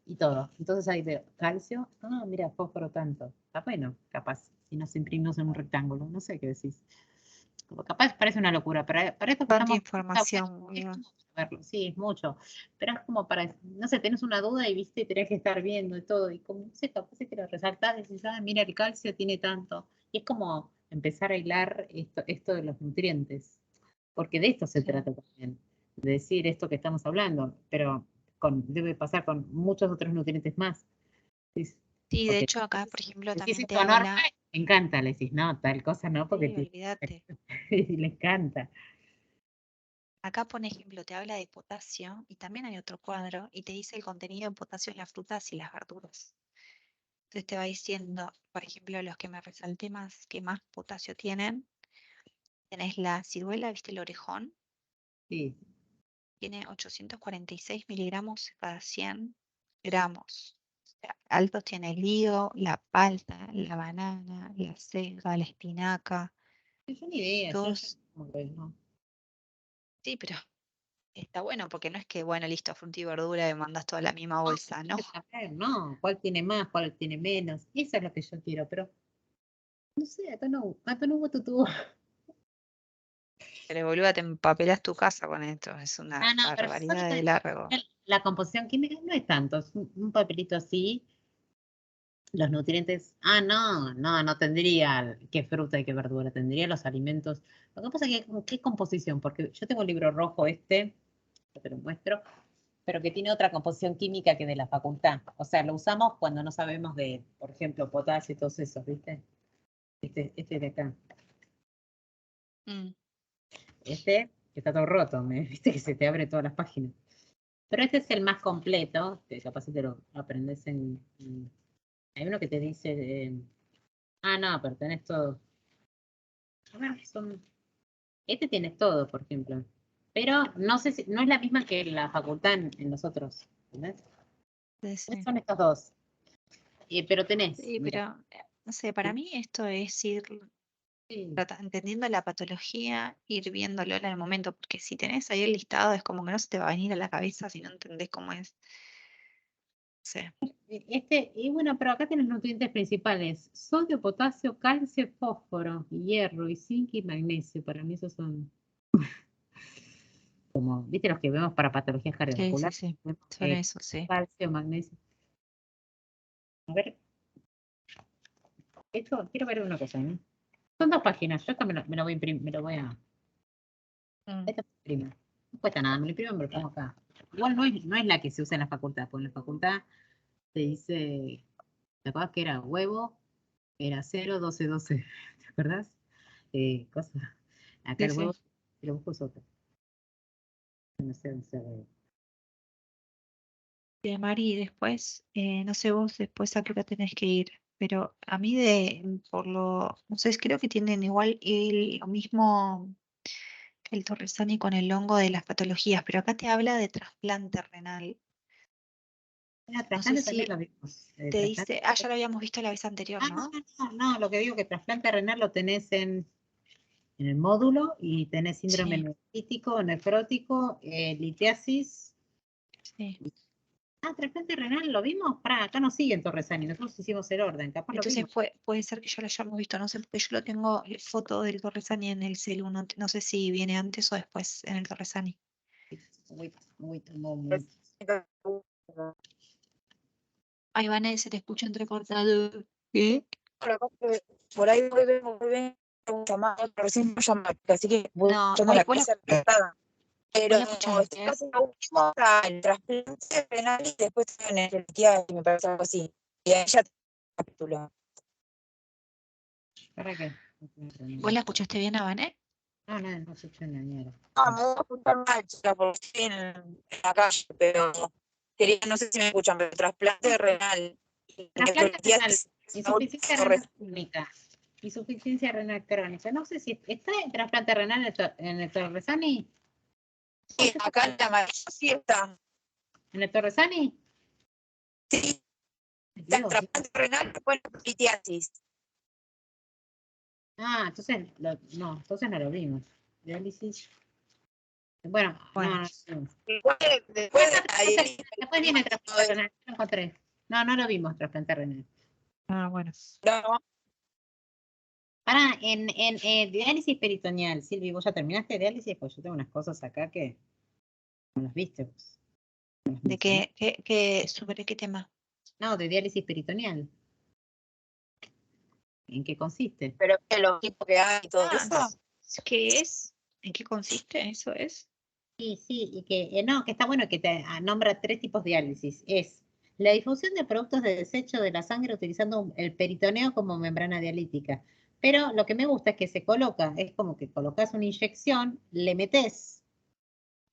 y todo. Entonces ahí veo calcio, mira, fósforo tanto. Está bueno, capaz, si nos imprimimos en un rectángulo, no sé qué decís. Como capaz parece una locura, para esto que Tanta estamos, está bueno, información, es boludo. mucho verlo, sí, es mucho, pero es como para, no sé, tenés una duda y viste, tenés que estar viendo y todo, y como, no sé, capaz es que lo resaltás y decís, mira, el calcio tiene tanto, y es como empezar a hilar esto de los nutrientes, porque de esto se Sí. trata también, de decir esto que estamos hablando, pero debe pasar con muchos otros nutrientes más. Sí, Sí, de porque hecho acá, por ejemplo, decís también te esto enorme, habla, me encanta, le decís, no, tal cosa no, porque sí, olvídate. le encanta. Acá, por ejemplo, te habla de potasio y también hay otro cuadro y te dice el contenido de potasio en las frutas y las verduras. Entonces te va diciendo, por ejemplo, los que me resalté más, que más potasio tienen, tenés la ciruela, ¿viste el orejón? Sí, Tiene 846 miligramos cada 100 gramos. O sea, altos tiene el higo, la palta, la banana, la selga, la espinaca, es una idea, yo todos, como que no. sí, pero está bueno porque no es que, bueno, listo, fruta y verdura y mandas toda la misma bolsa, ¿no? No, cuál tiene más, cuál tiene menos. Eso es lo que yo quiero, pero no sé, acá no hubo tutú. Pero boluda, te empapelas tu casa con esto, es una Ah, no, pero barbaridad de largo. la composición química no es tanto, es un papelito así. Los nutrientes, no tendría qué fruta y qué verdura, tendría los alimentos. Lo que pasa es que, ¿qué composición? Porque yo tengo el libro rojo yo te lo muestro, pero que tiene otra composición química que de la facultad. O sea, lo usamos cuando no sabemos de, por ejemplo, potasio y todos esos, ¿viste? Este de acá. Mm, Este que está todo roto, viste que se te abre todas las páginas. Pero este es el más completo, que capaz si te lo aprendes hay uno que te dice, no, pero tenés todo. A ver, este tienes todo, por ejemplo. Pero no sé si, no es la misma que la facultad en nosotros. ¿Entendés? sí, sí. Son estos dos. Pero tenés, Sí, mira. pero no sé, para mí esto es ir Sí. entendiendo la patología, ir viéndolo en el momento, porque si tenés ahí el listado es como que no se te va a venir a la cabeza si no entendés cómo es. Sí, Y bueno, pero acá tienes nutrientes principales: sodio, potasio, calcio, fósforo, hierro, y zinc y magnesio. Para mí esos son como, ¿viste los que vemos para patologías sí, sí, cardiovasculares? sí. Vemos, Son eso, sí. calcio, magnesio. A ver, esto, quiero ver una cosa, ¿no? Son dos páginas, yo esta me lo voy a imprimir, me lo voy a. Mm, Esta me lo imprimo. No cuesta nada, me lo imprimo y me lo pongo acá. Igual no es la que se usa en la facultad, porque en la facultad te dice, ¿te acuerdas que era huevo? Era 0, 12, 12. ¿Te acuerdas? Cosa. Acá sí, el sí. huevo, si lo busco es otro. No sé dónde se ve. De Mari, después, no sé vos después a qué hora tenés que ir, pero a mí de, por lo, no sé, creo que tienen igual lo mismo el Torresani con el hongo de las patologías, pero acá te habla de trasplante renal. Ah, No sé trasplante si también lo vimos. te Trasplante. dice, ya lo habíamos visto la vez anterior, ¿no? Lo que digo que trasplante renal lo tenés en el módulo y tenés síndrome Sí, nefrítico, nefrótico, litiasis. sí. Trasplante renal, ¿lo vimos? Acá no sigue en Torresani, nosotros hicimos el orden, capaz lo Entonces vimos. puede ser que ya lo hayamos visto, no sé, porque yo lo tengo foto del Torresani en el celu, no, no sé si viene antes o después en el Torresani. Muy. Ay, Vanessa, se te escucha entrecortado. ¿Qué? Lo que pasa es que por ahí muy bien, un llamado, recién me llamaste, así que voy No, escuchando la vos casa emprestada. Pero la estoy escuchaste. casi la última, está el trasplante renal y después en el y me parece algo así. Y ahí ya te capítulo. ¿Para qué? ¿Vos la escuchaste bien a Vané? No se echó en la mierda. Me voy a juntar mal, chica, por fin en la calle, pero quería, no sé si me escuchan, pero trasplante renal y Trasplante renal, nefrotiasis es la insuficiencia última renal crónica. Insuficiencia renal crónica. No sé si está el trasplante renal en el Torresani. sí, acá en la mayoría sí está. ¿En el Torresani? Sí, está el Dios. trasplante renal después la litiasis. Entonces, entonces no lo vimos. Diálisis. Bueno, Bueno, no vimos. Después ahí Después viene el trasplante renal, lo encontré. No lo vimos, trasplante renal. bueno. no, Diálisis peritoneal. Silvi, ¿vos ya terminaste diálisis? Pues yo tengo unas cosas acá que no las viste vos. No las ¿De mencioné. sobre qué tema? No, de diálisis peritoneal. ¿En qué consiste? pero que los tipos que hay y todo Ah, eso. ¿qué es? ¿En qué consiste? Eso es. Sí, y que está bueno que te nombra tres tipos de diálisis. Es la difusión de productos de desecho de la sangre utilizando el peritoneo como membrana dialítica. Pero lo que me gusta es que se coloca, es como que colocas una inyección, le metes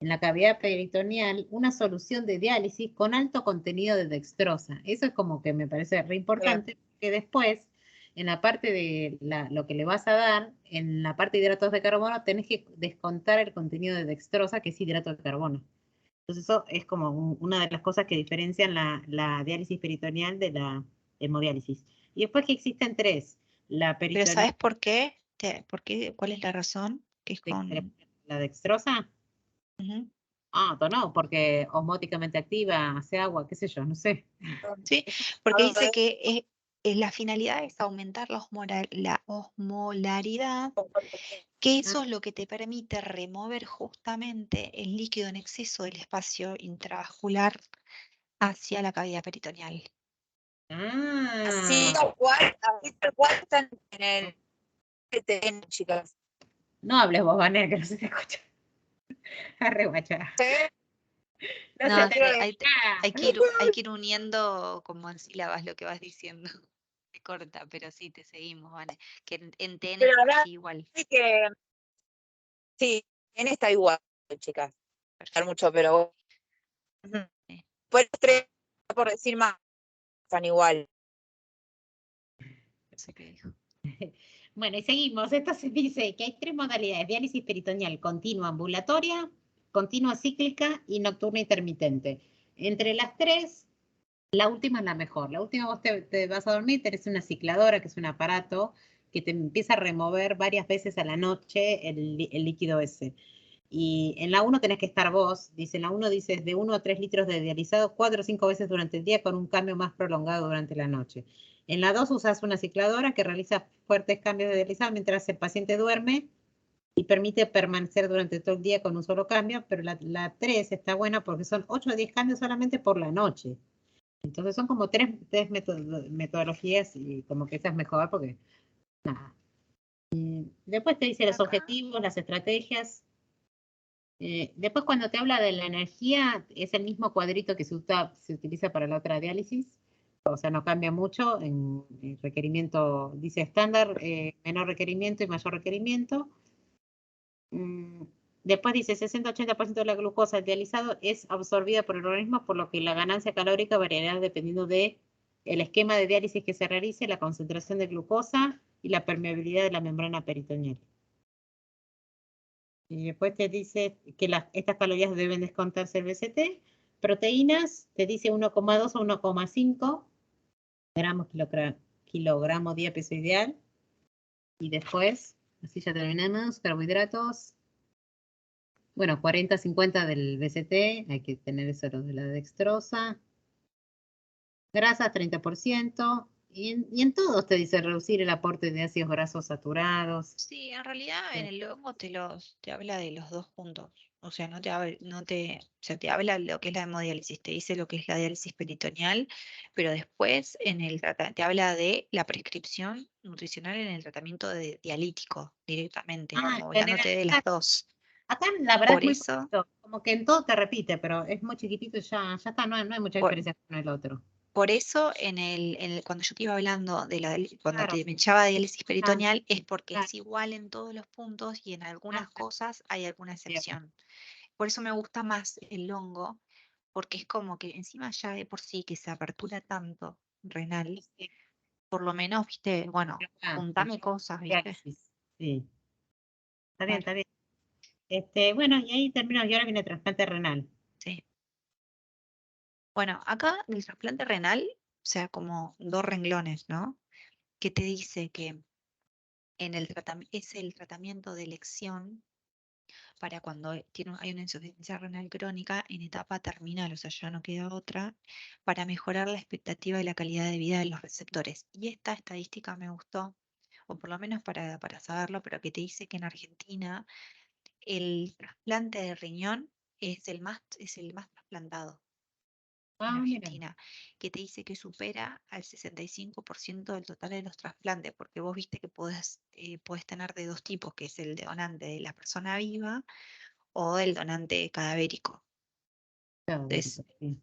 en la cavidad peritoneal una solución de diálisis con alto contenido de dextrosa. Eso es como que me parece re importante, que después, en la parte de lo que le vas a dar, en la parte de hidratos de carbono, tenés que descontar el contenido de dextrosa, que es hidrato de carbono. Entonces eso es como una de las cosas que diferencian la diálisis peritoneal de la hemodiálisis. Y después que existen tres: la Pero peritoneal, ¿sabes por qué? ¿Por qué? ¿Cuál es la razón? Que es de- con... la dextrosa. Ujú. Ah, no, porque osmóticamente activa, hace agua, qué sé yo, no sé. ¿sí? Porque dice que la finalidad es aumentar la osmolaridad, que Ah, eso es lo que te permite remover justamente el líquido en exceso del espacio intravascular hacia la cavidad peritoneal. Así ah. tal cual están en el TN, chicas. No hables vos, Vanessa, que no se te escucha. Arre, guacha. ¿Sí? No se No, te sé, escucha. hay que ir uniendo como en sílabas lo que vas diciendo. Se corta, pero sí, te seguimos, Vane. Que en TN Pero es la verdad casi igual. es que sí, en está igual, chicas. Dar Perfecto. mucho, pero ujú. Sí, Pues tres, por decir más, están igual. no sé qué dijo. Bueno, y seguimos. Esto se dice que hay 3 modalidades: diálisis peritoneal continua ambulatoria, continua cíclica y nocturna intermitente. Entre las 3, la última es la mejor. La última vos te vas a dormir, tenés una cicladora, que es un aparato que te empieza a remover varias veces a la noche el líquido ese. Y en la 1 tenés que estar vos, dice, en la 1 dices de 1 a 3 litros de dializado 4 o 5 veces durante el día con un cambio más prolongado durante la noche. En la 2 usas una cicladora que realiza fuertes cambios de dializado mientras el paciente duerme y permite permanecer durante todo el día con un solo cambio, pero la 3 está buena porque son 8 o 10 cambios solamente por la noche. Entonces son como tres metodologías y como que esa es mejor porque nada. Después te dice los Acá, objetivos, las estrategias. Después cuando te habla de la energía, es el mismo cuadrito que se utiliza para la otra diálisis, o sea, no cambia mucho en requerimiento, dice estándar, menor requerimiento y mayor requerimiento. Mm, Después dice 60-80% de la glucosa dializado es absorbida por el organismo, por lo que la ganancia calórica variará dependiendo de el esquema de diálisis que se realice, la concentración de glucosa y la permeabilidad de la membrana peritoneal. Y después te dice que estas calorías deben descontarse el BCT. Proteínas, te dice 1,2 o 1,5 gramos kilogramo día peso ideal. Y después, así ya terminamos, carbohidratos. Bueno, 40-50 del BCT, hay que tener eso de la dextrosa. Grasas, 30%. Y en todos te dice reducir el aporte de ácidos grasos saturados. sí, en realidad en el logo te habla de los dos puntos. O sea, o sea, te habla lo que es la hemodiálisis, te dice lo que es la diálisis peritoneal, pero después te habla de la prescripción nutricional en el tratamiento dialítico directamente, Ah, como en general. hablándote de las dos. Acá la verdad es Por muy eso, poquito, como que en todo te repite, pero es muy chiquitito y ya está, no hay mucha por, diferencia con el otro. Por eso, cuando yo te iba hablando cuando Claro, te echaba diálisis ah, peritoneal, es porque ah, es igual en todos los puntos y en ah, algunas cosas hay alguna bien, excepción. Por eso me gusta más el hongo, porque es como que encima ya de por sí que se apertura tanto renal, sí, por lo menos, viste, bueno, el juntame cosas, viste. diálisis, sí, Claro, está bien. Bueno, y ahí terminamos, y ahora viene el trasplante renal. sí. Bueno, acá el trasplante renal, o sea, como dos renglones, ¿no? Que te dice que es el tratamiento de elección para cuando hay una insuficiencia renal crónica en etapa terminal, o sea, ya no queda otra, para mejorar la expectativa y la calidad de vida de los receptores. Y esta estadística me gustó, o por lo menos para saberlo, pero que te dice que en Argentina el trasplante de riñón es el más trasplantado en Ah, mira, Argentina, que te dice que supera al 65% del total de los trasplantes, porque vos viste que podés tener de dos tipos, que es el donante de la persona viva o el donante cadavérico. claro, Entonces, sí.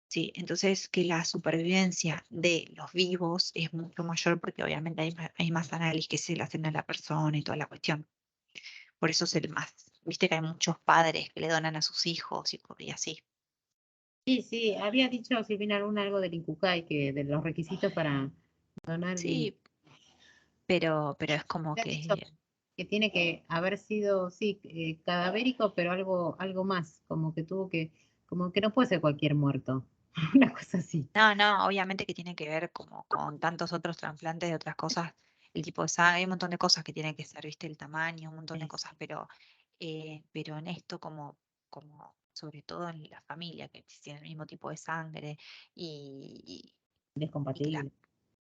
sí, entonces que la supervivencia de los vivos es mucho mayor porque obviamente hay más análisis que se le hacen a la persona y toda la cuestión. Por eso es el más. Viste que hay muchos padres que le donan a sus hijos y así. Sí, sí, había dicho Silvina Luna algo del Incucay, que de los requisitos para donar, Sí, pero es como había dicho que que tiene que haber sido, sí, cadavérico, pero algo más, como que no puede ser cualquier muerto, una cosa así. no, no, obviamente que tiene que ver como con tantos otros trasplantes de otras cosas, el tipo de sangre, hay un montón de cosas que tienen que ser, viste, el tamaño, un montón de cosas, pero en esto como sobre todo en la familia, que tienen el mismo tipo de sangre y la, Descompatible.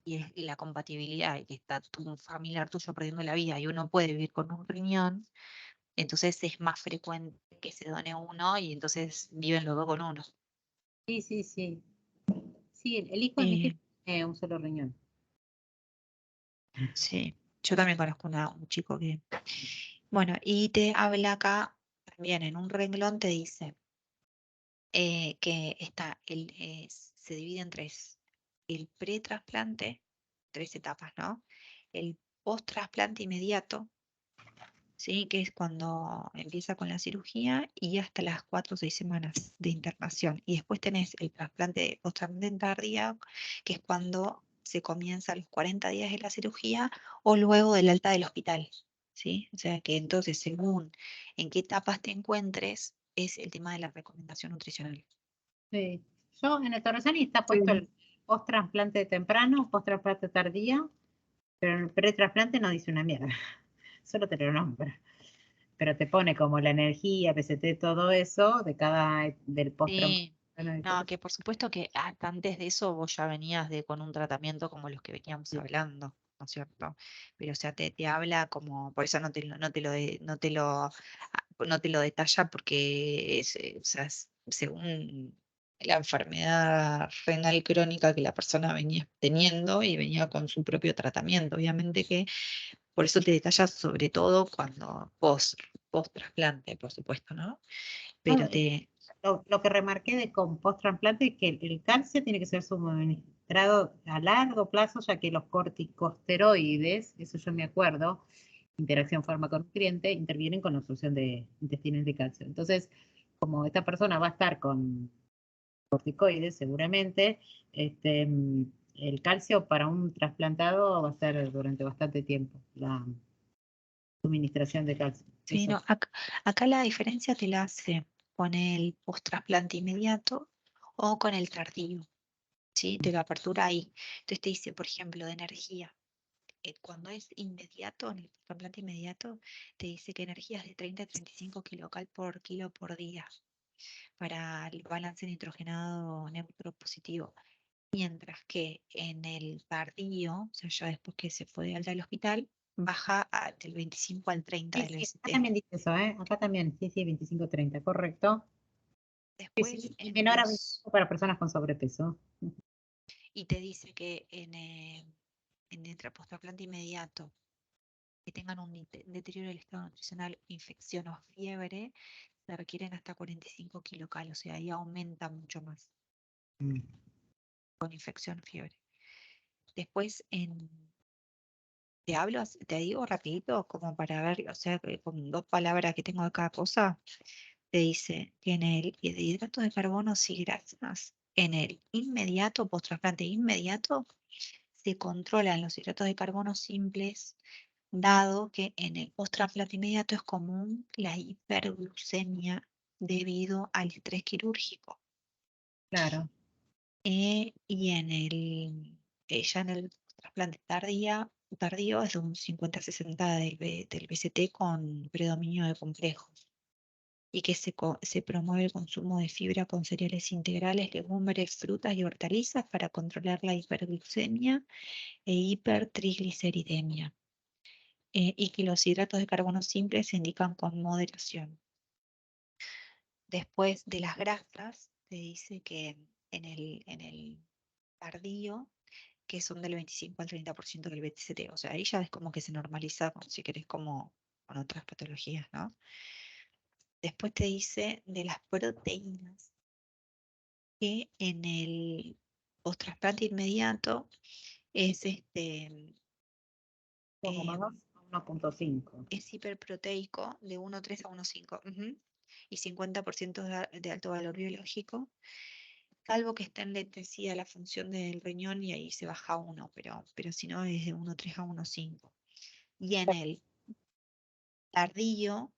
y la compatibilidad, y que está un familiar tuyo perdiendo la vida y uno puede vivir con un riñón, entonces es más frecuente que se done uno y entonces viven los dos con uno. Sí, sí, sí. Sí, el hijo de mi jefe tiene un solo riñón. Sí, yo también conozco un chico que... Bueno, y te habla acá, también en un renglón te dice que se divide en tres. El pretrasplante, tres etapas, ¿no? El post-trasplante inmediato, ¿sí? Que es cuando empieza con la cirugía y hasta las 4 o 6 semanas de internación. Y después tenés el trasplante post-trasplante tardío, que es cuando se comienza a los 40 días de la cirugía o luego del alta del hospital, ¿sí? O sea que entonces, según en qué etapas te encuentres, es el tema de la recomendación nutricional. Sí. Yo en el Torresani está puesto el post-trasplante temprano, post-trasplante tardío, pero en el pre-trasplante no dice una mierda. Solo te lo nombra. Pero te pone como la energía, PCT, todo eso de del post-trasplante. Sí, no, que por supuesto que hasta antes de eso vos ya venías con un tratamiento como los que veníamos hablando, ¿no es cierto? Pero o sea, te habla como, por eso no te lo detalla porque o sea, según la enfermedad renal crónica que la persona venía teniendo y venía con su propio tratamiento. Obviamente que por eso te detalla sobre todo cuando post trasplante, por supuesto, ¿no? No, Pero te lo que remarqué de con post-trasplante es que el calcio tiene que ser suministrado a largo plazo, ya que los corticosteroides, eso yo me acuerdo, interacción fármaco-nutriente, intervienen con la absorción de intestinos de calcio. Entonces, como esta persona va a estar con corticoides seguramente, el calcio para un trasplantado va a ser durante bastante tiempo, la suministración de calcio. Sí, Eso. no, acá la diferencia te la hace con el post-trasplante inmediato o con el tardío, ¿sí? Te lo apertura ahí. Entonces te dice, por ejemplo, de energía. Cuando es inmediato, en el trasplante inmediato, te dice que energía es de 30 a 35 kilocal por kilo por día para el balance nitrogenado neutro positivo. Mientras que en el tardío, o sea, ya después que se fue de alta del hospital, baja del 25 al 30 Sí, del sí, acá BCT. también dice eso, ¿eh? Acá también, sí, sí, 25-30, correcto. Sí, Después sí, y menor a 25 los para personas con sobrepeso. y te dice que en el trasplante inmediato que tengan un deterioro del estado nutricional, infección o fiebre, se requieren hasta 45 kilocal, o sea, ahí aumenta mucho más Mm. con infección, fiebre. Después te digo rapidito, como para ver, o sea, que con dos palabras que tengo de cada cosa, te dice que en el hidrato de carbono y grasas, en el inmediato, post-trasplante inmediato, se controlan los hidratos de carbono simples, dado que en el post-trasplante inmediato es común la hiperglucemia debido al estrés quirúrgico. Claro. Y ya en el trasplante tardío es de un 50-60 del BCT con predominio de complejos. Y que se promueve el consumo de fibra con cereales integrales, legumbres, frutas y hortalizas para controlar la hiperglucemia e hipertrigliceridemia. Y que los hidratos de carbono simples se indican con moderación. Después de las grasas, te dice que en el tardío, que son del 25 al 30% del BCT, o sea, ahí ya es como que se normaliza, si querés, como con otras patologías, ¿no? Después te dice de las proteínas, que en el post-trasplante inmediato es Como más em, 1.5. es hiperproteico de 1,3 a 1,5 y 50% de alto valor biológico, salvo que está enlentecida la función del riñón y ahí se baja a 1, pero si no es de 1,3 a 1,5. Y en el tardío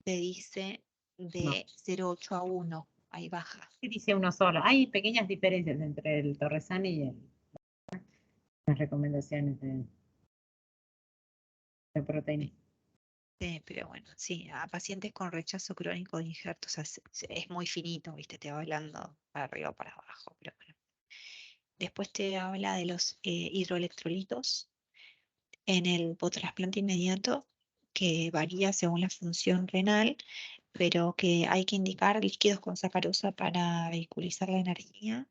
te dice No. de 0,8 a 1, ahí baja. ¿Qué dice uno solo? Hay pequeñas diferencias entre el Torresani y las recomendaciones de proteínas. Pero bueno, sí, a pacientes con rechazo crónico de injertos, o sea, es muy finito, ¿viste? Te va hablando para arriba o para abajo, pero bueno. Después te habla de los hidroelectrolitos en el postrasplante inmediato, que varía según la función renal, pero que hay que indicar líquidos con sacarosa para vehiculizar la energía.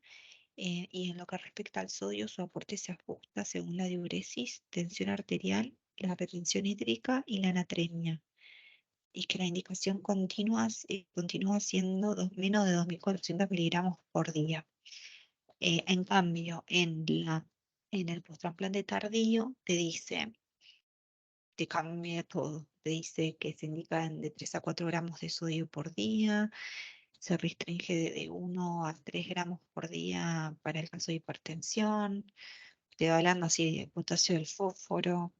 Y en lo que respecta al sodio, su aporte se ajusta según la diuresis, tensión arterial, la retención hídrica y la natremia. Y que la indicación continúa siendo menos de 2.400 miligramos por día. En cambio, en el postrasplante tardío te cambia todo. Te dice que se indican de 3 a 4 gramos de sodio por día, se restringe de 1 a 3 gramos por día para el caso de hipertensión. Te va hablando así de potasio del fósforo,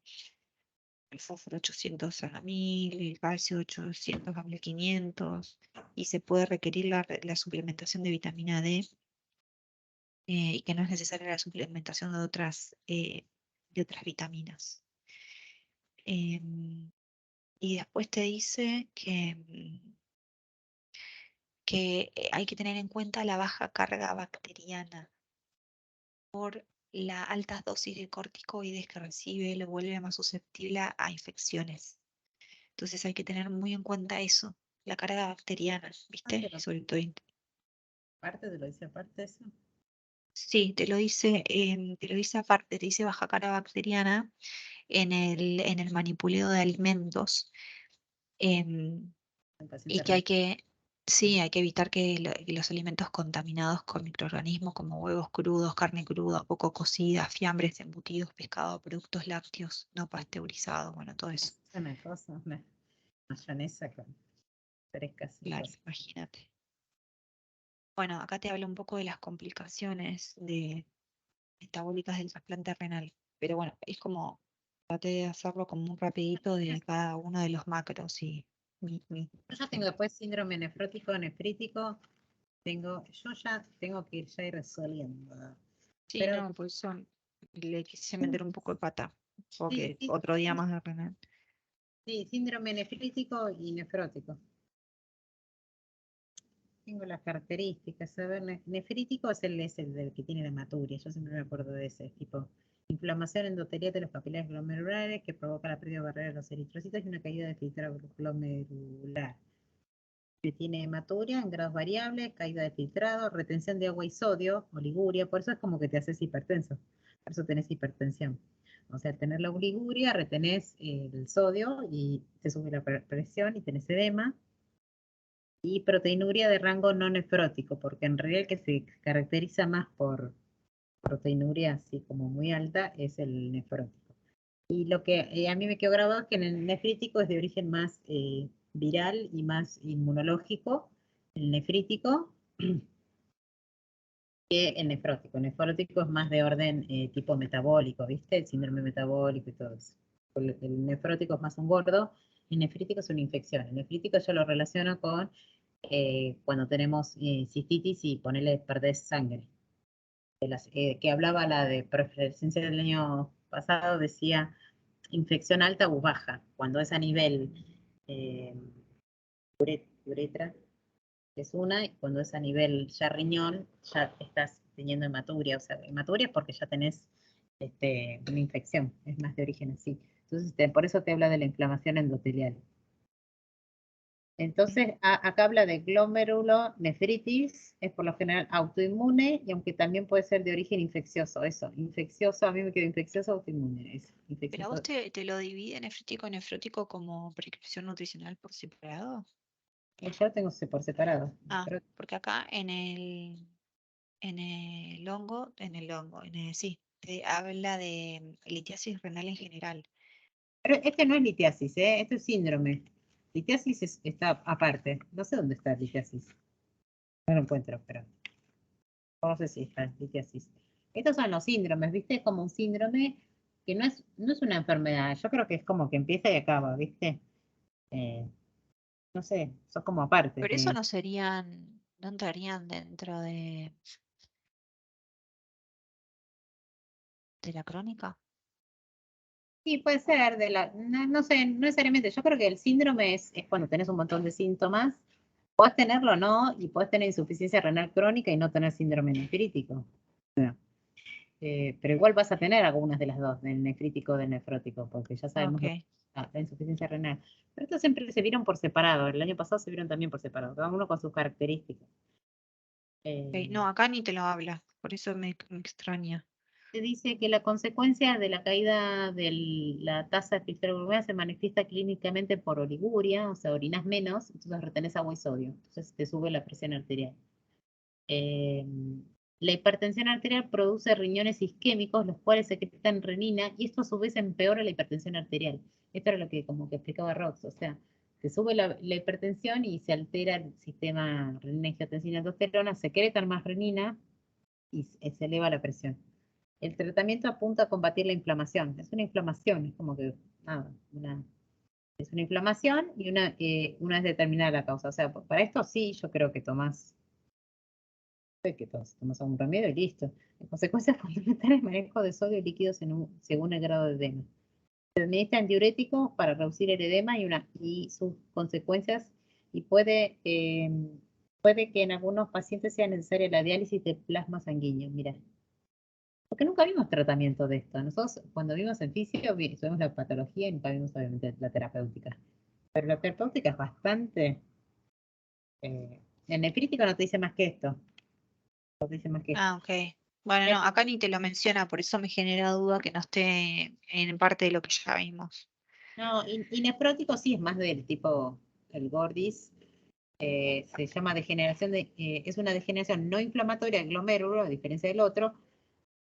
el fósforo 800 a 1000, el calcio 800 a 1500, y se puede requerir la suplementación de vitamina D, y que no es necesaria la suplementación de otras vitaminas. Y después te dice que hay que tener en cuenta la baja carga bacteriana por las altas dosis de corticoides que recibe, lo vuelve más susceptible a infecciones. Entonces hay que tener muy en cuenta eso, la carga bacteriana, ¿viste? Pero Sobre todo. aparte te lo dice aparte eso. Sí, te lo dice aparte, te dice baja carga bacteriana en el manipuleo de alimentos. em, En Y pacientes que sí, hay que evitar que los alimentos contaminados con microorganismos como huevos crudos, carne cruda, poco cocida, fiambres, embutidos, pescado, productos lácteos no pasteurizados, bueno, todo eso. Es una cosa, una mayonesa con frescas y Claro, cosas. imagínate. Bueno, acá te hablo un poco de las complicaciones metabólicas del trasplante renal, pero bueno, es como, traté de hacerlo como un rapidito de cada uno de los macros y Yo ya tengo después síndrome nefrótico, nefrítico. Yo ya tengo que ir ya ir resolviendo. Sí, Pero no, por eso le quise meter un poco de pata, porque sí, otro día más de renal. sí, síndrome nefrítico y nefrótico. Tengo las características. A ver, nefrítico es el del que tiene la hematuria. Yo siempre me acuerdo de ese. Tipo, inflamación endotelial de los capilares glomerulares que provoca la pérdida de barrera de los eritrocitos y una caída del filtrado glomerular. Que tiene hematuria en grados variables, caída de filtrado, retención de agua y sodio, oliguria. Por eso es como que te haces hipertenso. Por eso tenés hipertensión. O sea, al tener la oliguria, retenés el sodio y te sube la presión y tenés edema. Y proteinuria de rango no nefrótico, porque en realidad el que se caracteriza más por proteinuria así como muy alta es el nefrótico. Y lo que a mí me quedó grabado es que en el nefrítico es de origen más viral y más inmunológico, el nefrítico, que el nefrótico. El nefrótico es más de orden tipo metabólico, ¿viste? El síndrome metabólico y todo eso. El nefrótico es más un gordo, el nefrítico es una infección. El nefrítico yo lo relaciono con cuando tenemos cistitis y ponerle perder sangre. Que hablaba la de preferencia del año pasado, decía infección alta o baja, cuando es a nivel eh, uretra, es una, y cuando es a nivel ya riñón, ya estás teniendo hematuria, o sea, hematuria es porque ya tenés una infección, es más de origen así. Entonces, por eso te habla de la inflamación endotelial. Entonces, acá habla de glomerulonefritis, es por lo general autoinmune, y aunque también puede ser de origen infeccioso, eso, infeccioso, a mí me quedó infeccioso, autoinmune, eso, ¿Pero a vos infeccioso. te lo divide nefrítico y nefrótico como prescripción nutricional por separado? Yo lo tengo por separado, Ah, porque acá sí, te habla de litiasis renal en general. pero este no es litiasis, este es síndrome. Litiasis está aparte, no sé dónde está litiasis, no lo encuentro, pero no sé si está litiasis. Estos son los síndromes, ¿viste? Como un síndrome que no es una enfermedad, yo creo que es como que empieza y acaba, ¿viste? Eh, no sé, son como aparte. Pero eso no entrarían dentro de la crónica. Sí, puede ser, no sé, no necesariamente. Yo creo que el síndrome es cuando tenés un montón de síntomas. Podés tenerlo o no, y podés tener insuficiencia renal crónica y no tener síndrome nefrítico. Pero igual vas a tener algunas de las dos, del nefrítico o del nefrótico, porque ya sabemos Ok. la insuficiencia renal. Pero estos siempre se vieron por separado. El año pasado se vieron también por separado, cada uno con sus características. Ok. No, acá ni te lo habla, por eso me extraña. Se dice que la consecuencia de la caída de la tasa de filtrabilidad se manifiesta clínicamente por oliguria, o sea, orinas menos, entonces retenés agua y sodio, entonces te sube la presión arterial. Eh, la hipertensión arterial produce riñones isquémicos, los cuales secretan renina, y esto a su vez empeora la hipertensión arterial. Esto era lo que como que explicaba Rox, o sea, te sube la hipertensión y se altera el sistema renina-angiotensina-aldosterona, secretan más renina y se eleva la presión. El tratamiento apunta a combatir la inflamación. Es una inflamación, es como que, nada, es una inflamación y una es determinada la causa. O sea, para esto sí, yo creo que tomás algún remedio y listo. En consecuencias fundamentales, manejo de sodio y líquidos según el grado de edema. Se administran diuréticos para reducir el edema y sus consecuencias, y puede que en algunos pacientes sea necesaria la diálisis de plasma sanguíneo. Mira, porque nunca vimos tratamiento de esto. Nosotros cuando vimos en fisio, vimos la patología y nunca vimos obviamente la terapéutica. Pero la terapéutica es bastante... el nefrítico no te dice más que esto. No te dice más que esto. Ah, ok. Bueno, no, acá ni te lo menciona, por eso me genera duda que no esté en parte de lo que ya vimos. No, y nefrótico sí es más del tipo, el Gordis, se llama degeneración es una degeneración no inflamatoria del glomérulo, a diferencia del otro,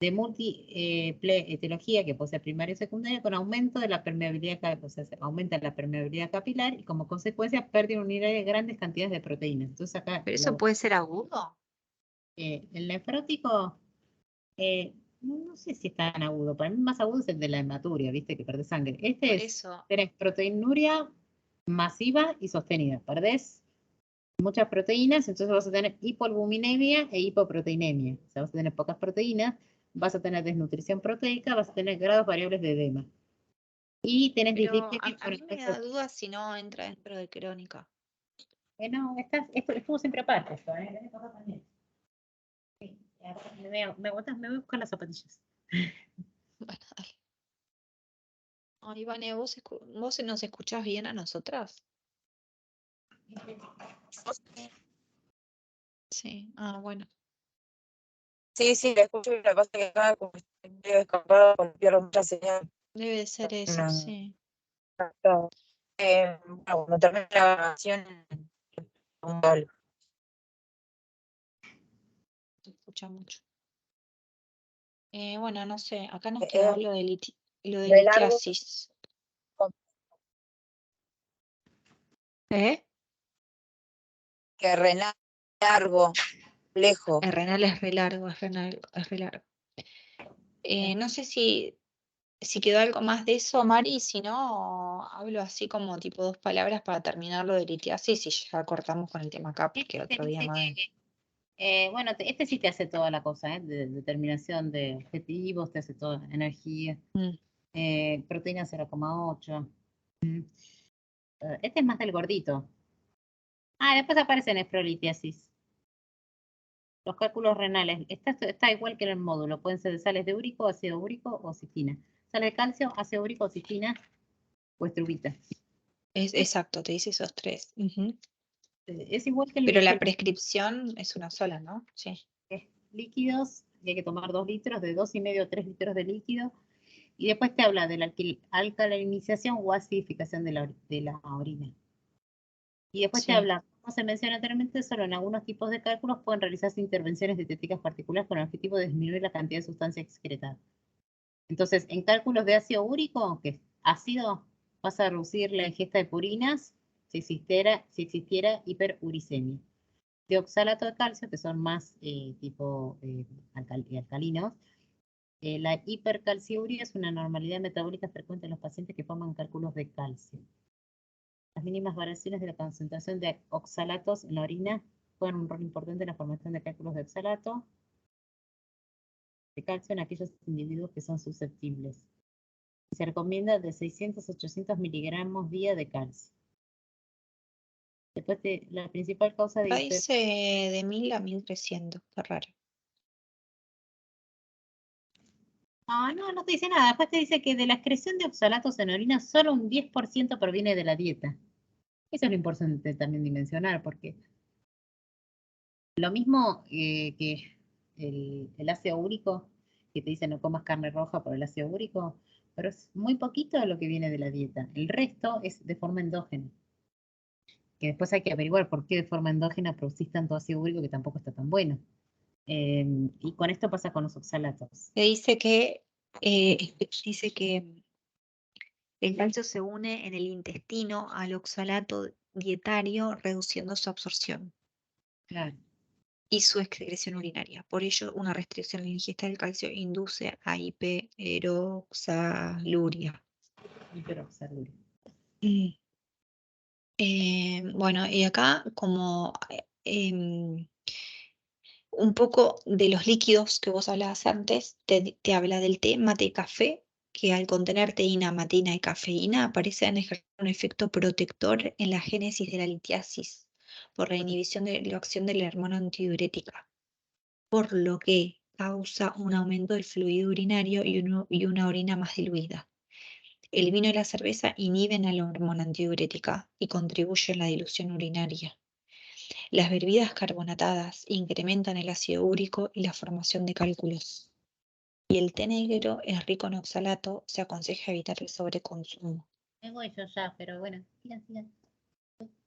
de multietiología que posee primaria y secundaria con aumento de la permeabilidad, o sea, aumenta la permeabilidad capilar y como consecuencia pérdida unitaria de grandes cantidades de proteínas. Entonces acá ¿Pero eso puede ser agudo? el nefrótico, no sé si es tan agudo, para mí más agudo es el de la hematuria, viste, que perdés sangre. Este Por es, eso. tenés proteinuria masiva y sostenida, perdés muchas proteínas, entonces vas a tener hipoalbuminemia e hipoproteinemia. O sea, vas a tener pocas proteínas, vas a tener desnutrición proteica, vas a tener grados variables de edema. Y tenés Pero dislipidemia a por mí me da dudas si no entra dentro de crónica. no, esto estuvo siempre aparte, esto, ¿eh? El año pasado también. Sí, me aguantas, me voy a buscar las zapatillas. Bueno, dale. Ay, Vane, ¿vos nos escuchás bien a nosotras? Sí. Ah, bueno. Sí, sí, la escucho, y lo que pasa es que acá como estoy medio escapado, pierdo mucha señal. Debe de ser eso, No, sí. no. Bueno, cuando termine la grabación, pregunto algo. Se escucha mucho. Bueno, no sé, acá nos Es quedó lo de re largo, litiasis. ¿Eh? que re largo, lejos. El renal es re largo, es re largo. No sé si quedó algo más de eso, Mari, si no, hablo así como tipo dos palabras para terminar lo de litiasis y ya cortamos con el tema acá, porque Este otro día dice más. bueno, este sí te hace toda la cosa, ¿eh? De determinación de objetivos, te hace toda energía. Mm, Proteína 0,8. Este es más del gordito. Ah, después aparece nefrolitiasis. Los cálculos renales. Está igual que en el módulo. Pueden ser de sales de úrico, ácido úrico o citina. Sales de calcio, ácido úrico, citina o estrubita. exacto, te dice esos tres. Ujú. Es igual que Pero el la que prescripción es una sola, ¿no? Sí. es líquidos, y hay que tomar 2 litros, de 2,5 a 3 litros de líquido. Y después te habla de la alcalinización o acidificación de la orina. Y después te Sí. habla, como se menciona anteriormente, solo en algunos tipos de cálculos pueden realizarse intervenciones dietéticas particulares con el objetivo de disminuir la cantidad de sustancia excretada. Entonces, en cálculos de ácido úrico, que es ácido, vas a reducir la ingesta de purinas si existiera hiperuricemia. De oxalato de calcio, que son más tipo alcalinos, la hipercalciuria es una normalidad metabólica frecuente en los pacientes que forman cálculos de calcio. Las mínimas variaciones de la concentración de oxalatos en la orina juegan un rol importante en la formación de cálculos de oxalato de calcio en aquellos individuos que son susceptibles. Se recomienda de 600 a 800 miligramos día de calcio. Después la principal causa de Acá dice de 1000 a 1300, qué raro. No te dice nada. Después te dice que de la excreción de oxalatos en orina, solo un 10% proviene de la dieta. Eso es lo importante también de mencionar, porque lo mismo que el ácido úrico, que te dice no comas carne roja por el ácido úrico, pero es muy poquito lo que viene de la dieta. El resto es de forma endógena. Que después hay que averiguar por qué de forma endógena producís tanto ácido úrico que tampoco está tan bueno. Y con esto pasa con los oxalatos. Le dice que el calcio se une en el intestino al oxalato dietario, reduciendo su absorción Claro, y su excreción urinaria. Por ello, una restricción en la ingesta del calcio induce a hiperoxaluria. hiperoxaluria. Mm. Bueno, y acá como un poco de los líquidos que vos hablabas antes, te habla del té, mate y café, que al contener teína, matina y cafeína parecen ejercer un efecto protector en la génesis de la litiasis por la inhibición de la acción de la hormona antidiurética, por lo que causa un aumento del fluido urinario y una orina más diluida. El vino y la cerveza inhiben a la hormona antidiurética y contribuyen a la dilución urinaria. Las bebidas carbonatadas incrementan el ácido úrico y la formación de cálculos. Y el té negro es rico en oxalato, se aconseja evitar el sobreconsumo. Me voy yo ya, pero bueno, sigan.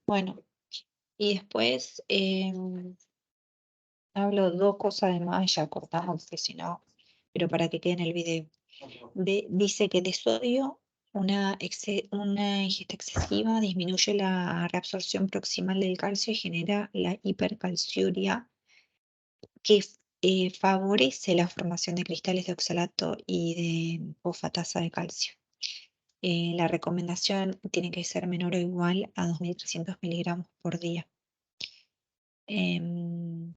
Bueno, y después hablo dos cosas más, ya cortamos, porque si no, pero para que quede en el video. Dice que de sodio, una ingesta excesiva disminuye la reabsorción proximal del calcio y genera la hipercalciuria, que favorece la formación de cristales de oxalato y de fosfatasa de calcio. La recomendación tiene que ser menor o igual a 2300 miligramos por día. Em,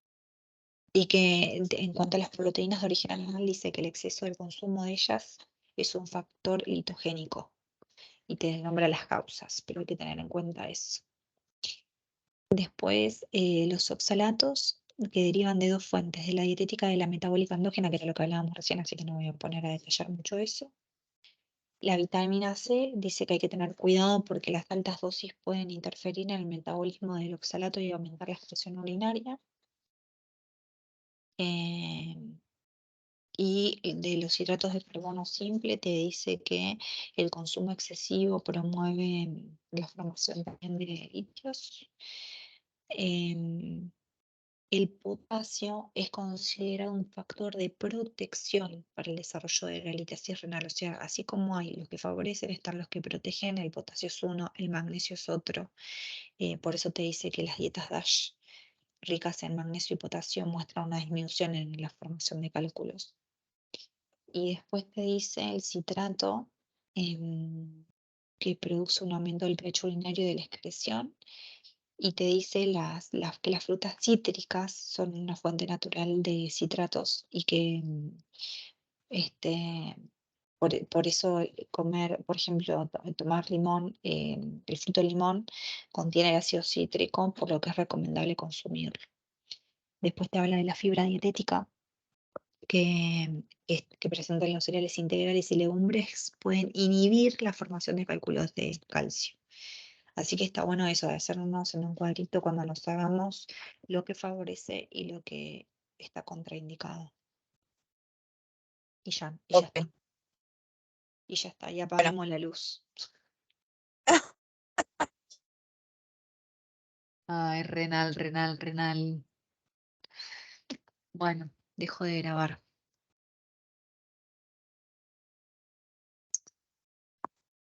y que en cuanto a las proteínas de origen animal, dice que el exceso del consumo de ellas es un factor litogénico y te nombra las causas, pero hay que tener en cuenta eso. Después, los oxalatos que derivan de dos fuentes, de la dietética y de la metabólica endógena, que era lo que hablábamos recién, así que no voy a poner a detallar mucho eso. La vitamina C dice que hay que tener cuidado porque las altas dosis pueden interferir en el metabolismo del oxalato y aumentar la excreción urinaria. Eh, y de los hidratos de carbono simple te dice que el consumo excesivo promueve la formación también de lípidos. Em, El potasio es considerado un factor de protección para el desarrollo de la litiasis renal. O sea, así como hay los que favorecen, están los que protegen. El potasio es uno, el magnesio es otro. Por eso te dice que las dietas DASH ricas en magnesio y potasio muestran una disminución en la formación de cálculos. Y después te dice el citrato, que produce un aumento del pH urinario y de la excreción. Y te dice que las frutas cítricas son una fuente natural de citratos y que este, por eso comer, por ejemplo, tomar limón, el fruto de limón contiene el ácido cítrico, por lo que es recomendable consumirlo. Después te habla de la fibra dietética que presentan los cereales integrales y legumbres, pueden inhibir la formación de cálculos de calcio. Así que está bueno eso de hacernos en un cuadrito cuando nos hagamos lo que favorece y lo que está contraindicado. Y ya Ok. está. Y ya está, y Bueno, apagamos la luz. Ay, renal. Bueno, dejo de grabar.